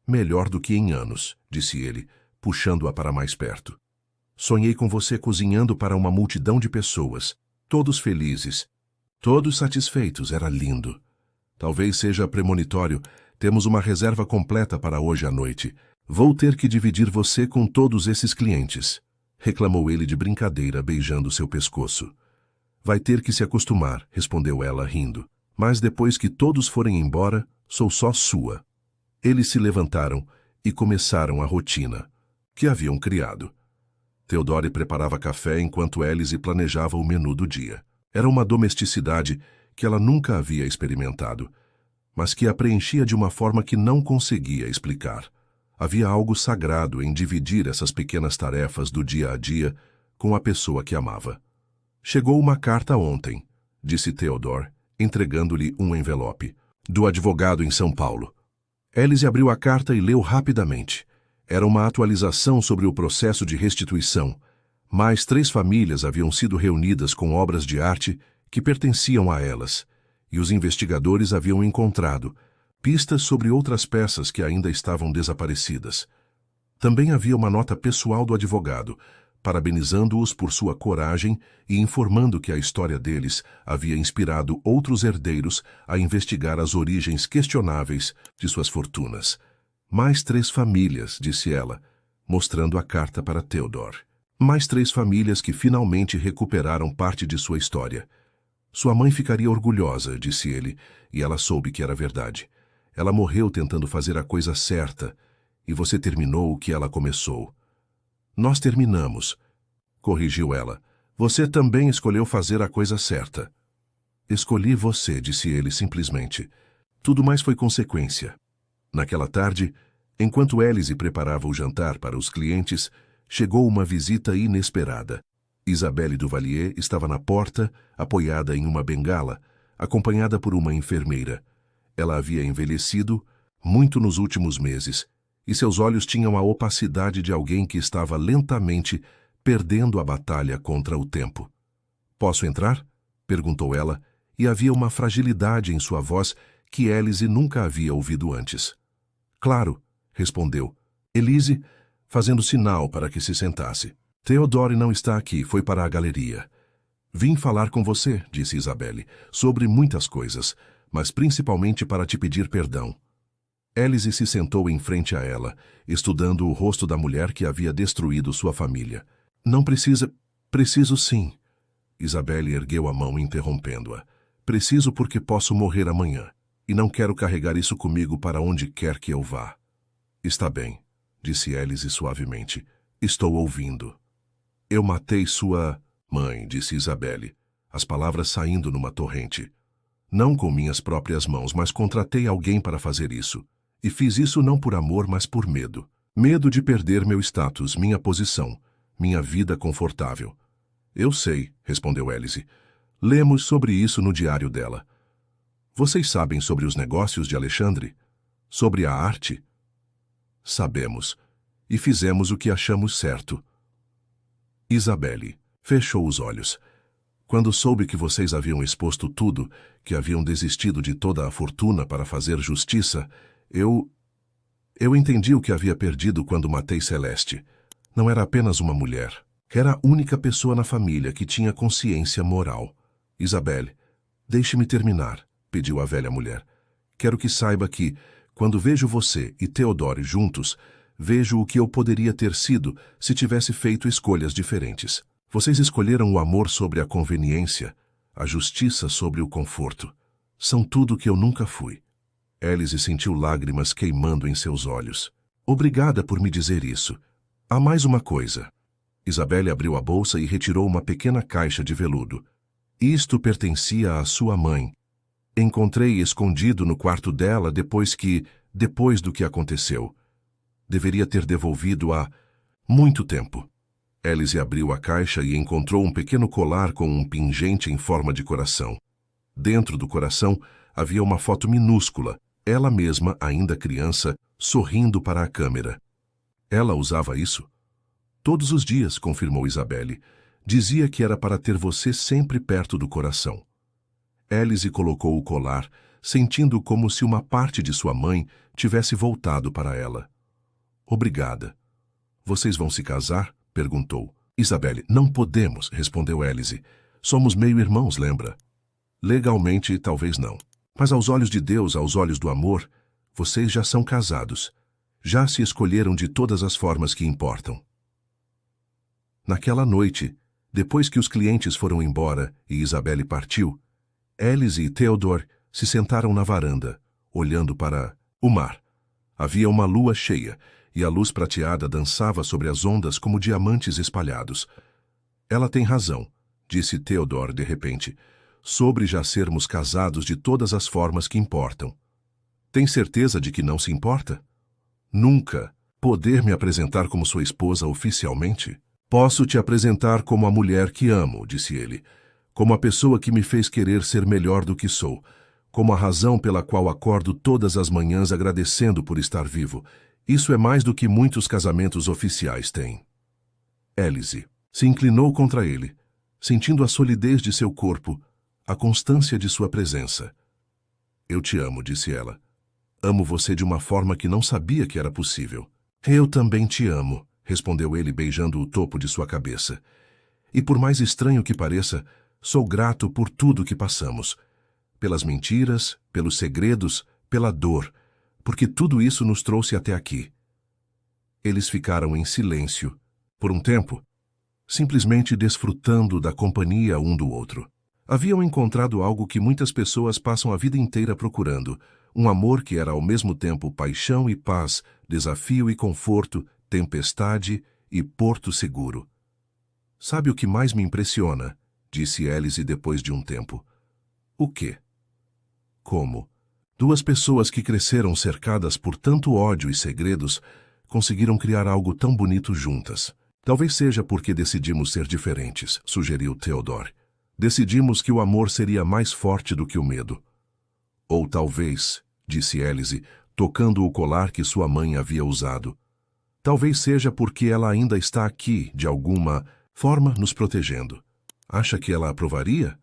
Melhor do que em anos, disse ele, puxando-a para mais perto. Sonhei com você cozinhando para uma multidão de pessoas, todos felizes, todos satisfeitos, era lindo. Talvez seja premonitório, temos uma reserva completa para hoje à noite. Vou ter que dividir você com todos esses clientes, reclamou ele de brincadeira, beijando seu pescoço. Vai ter que se acostumar, respondeu ela, rindo. Mas depois que todos forem embora, sou só sua. Eles se levantaram e começaram a rotina que haviam criado. Theodore preparava café enquanto Alice planejava o menu do dia. Era uma domesticidade que ela nunca havia experimentado, mas que a preenchia de uma forma que não conseguia explicar. Havia algo sagrado em dividir essas pequenas tarefas do dia a dia com a pessoa que amava. Chegou uma carta ontem, disse Theodore, entregando-lhe um envelope, do advogado em São Paulo. Alice abriu a carta e leu rapidamente. Era uma atualização sobre o processo de restituição. Mais 3 famílias haviam sido reunidas com obras de arte que pertenciam a elas, e os investigadores haviam encontrado pistas sobre outras peças que ainda estavam desaparecidas. Também havia uma nota pessoal do advogado, parabenizando-os por sua coragem e informando que a história deles havia inspirado outros herdeiros a investigar as origens questionáveis de suas fortunas. Mais 3 famílias, disse ela, mostrando a carta para Theodore. Mais 3 famílias que finalmente recuperaram parte de sua história. Sua mãe ficaria orgulhosa, disse ele, e ela soube que era verdade. Ela morreu tentando fazer a coisa certa, e você terminou o que ela começou. Nós terminamos, corrigiu ela. Você também escolheu fazer a coisa certa. Escolhi você, disse ele simplesmente. Tudo mais foi consequência. Naquela tarde, enquanto Élise preparava o jantar para os clientes, chegou uma visita inesperada. Isabelle Duvalier estava na porta, apoiada em uma bengala, acompanhada por uma enfermeira. Ela havia envelhecido muito nos últimos meses, e seus olhos tinham a opacidade de alguém que estava lentamente perdendo a batalha contra o tempo. "Posso entrar?" perguntou ela, e havia uma fragilidade em sua voz que Élise nunca havia ouvido antes. "Claro", respondeu Élise, fazendo sinal para que se sentasse. "Theodore não está aqui, foi para a galeria." "Vim falar com você", disse Isabelle, "sobre muitas coisas, mas principalmente para te pedir perdão." Élise se sentou em frente a ela, estudando o rosto da mulher que havia destruído sua família. "Não precisa..." "Preciso sim." Isabelle ergueu a mão, interrompendo-a. "Preciso porque posso morrer amanhã, e não quero carregar isso comigo para onde quer que eu vá." "Está bem", disse Élise suavemente. "Estou ouvindo." "Eu matei sua mãe", disse Isabelle, as palavras saindo numa torrente. "Não com minhas próprias mãos, mas contratei alguém para fazer isso. E fiz isso não por amor, mas por medo. Medo de perder meu status, minha posição, minha vida confortável." "Eu sei", respondeu Élise. "Lemos sobre isso no diário dela." "Vocês sabem sobre os negócios de Alexandre? Sobre a arte?" "Sabemos. E fizemos o que achamos certo." Isabelle fechou os olhos. "Quando soube que vocês haviam exposto tudo, que haviam desistido de toda a fortuna para fazer justiça, eu entendi o que havia perdido quando matei Celeste. Não era apenas uma mulher. Era a única pessoa na família que tinha consciência moral." "Isabelle, deixe-me terminar", pediu a velha mulher. "Quero que saiba que, quando vejo você e Theodore juntos, vejo o que eu poderia ter sido se tivesse feito escolhas diferentes. Vocês escolheram o amor sobre a conveniência, a justiça sobre o conforto. São tudo o que eu nunca fui." Élise sentiu lágrimas queimando em seus olhos. "Obrigada por me dizer isso. Há mais uma coisa." Isabelle abriu a bolsa e retirou uma pequena caixa de veludo. "Isto pertencia à sua mãe. Encontrei escondido no quarto dela depois do que aconteceu. Deveria ter devolvido há muito tempo." Élise abriu a caixa e encontrou um pequeno colar com um pingente em forma de coração. Dentro do coração havia uma foto minúscula, ela mesma, ainda criança, sorrindo para a câmera. "Ela usava isso?" "Todos os dias", confirmou Isabelle. "Dizia que era para ter você sempre perto do coração." Élise colocou o colar, sentindo como se uma parte de sua mãe tivesse voltado para ela. "Obrigada." "Vocês vão se casar?" perguntou. Isabelle: "Não podemos", respondeu Élise. "Somos meio-irmãos, lembra?" "Legalmente, talvez não. Mas aos olhos de Deus, aos olhos do amor, vocês já são casados. Já se escolheram de todas as formas que importam." Naquela noite, depois que os clientes foram embora e Isabelle partiu, Élise e Theodore se sentaram na varanda, olhando para o mar. Havia uma lua cheia, e a luz prateada dançava sobre as ondas como diamantes espalhados. "Ela tem razão", disse Theodore de repente, "sobre já sermos casados de todas as formas que importam." "Tem certeza de que não se importa?" "Nunca. Poder me apresentar como sua esposa oficialmente?" "Posso te apresentar como a mulher que amo", disse ele, "como a pessoa que me fez querer ser melhor do que sou, como a razão pela qual acordo todas as manhãs agradecendo por estar vivo. Isso é mais do que muitos casamentos oficiais têm." Élise se inclinou contra ele, sentindo a solidez de seu corpo, a constância de sua presença. "Eu te amo", disse ela. "Amo você de uma forma que não sabia que era possível." "Eu também te amo", respondeu ele beijando o topo de sua cabeça. "E por mais estranho que pareça, sou grato por tudo que passamos. Pelas mentiras, pelos segredos, pela dor, porque tudo isso nos trouxe até aqui." Eles ficaram em silêncio, por um tempo, simplesmente desfrutando da companhia um do outro. Haviam encontrado algo que muitas pessoas passam a vida inteira procurando, um amor que era ao mesmo tempo paixão e paz, desafio e conforto, tempestade e porto seguro. Sabe o que mais me impressiona? Disse Alice depois de um tempo. O quê? Como? Duas pessoas que cresceram cercadas por tanto ódio e segredos conseguiram criar algo tão bonito juntas. Talvez seja porque decidimos ser diferentes, sugeriu Theodore. Decidimos que o amor seria mais forte do que o medo. Ou talvez, disse Alice, tocando o colar que sua mãe havia usado. Talvez seja porque ela ainda está aqui, de alguma forma, nos protegendo. Acha que ela aprovaria?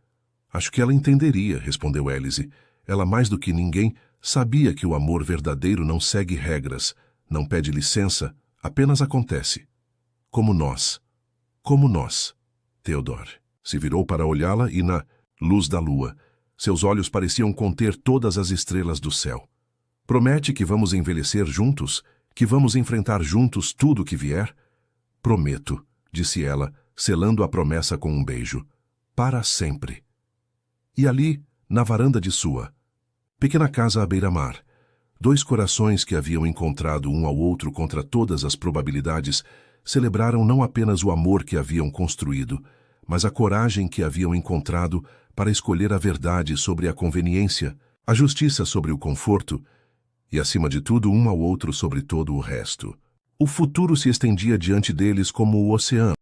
Acho que ela entenderia, respondeu Alice. Ela, mais do que ninguém, sabia que o amor verdadeiro não segue regras, não pede licença, apenas acontece. Como nós. Como nós. Theodore se virou para olhá-la e, na luz da lua, seus olhos pareciam conter todas as estrelas do céu. Promete que vamos envelhecer juntos? Que vamos enfrentar juntos tudo o que vier? Prometo, disse ela, selando a promessa com um beijo. Para sempre. E ali, na varanda de sua pequena casa à beira-mar, dois corações que haviam encontrado um ao outro contra todas as probabilidades celebraram não apenas o amor que haviam construído, mas a coragem que haviam encontrado para escolher a verdade sobre a conveniência, a justiça sobre o conforto e, acima de tudo, um ao outro sobre todo o resto. O futuro se estendia diante deles como o oceano.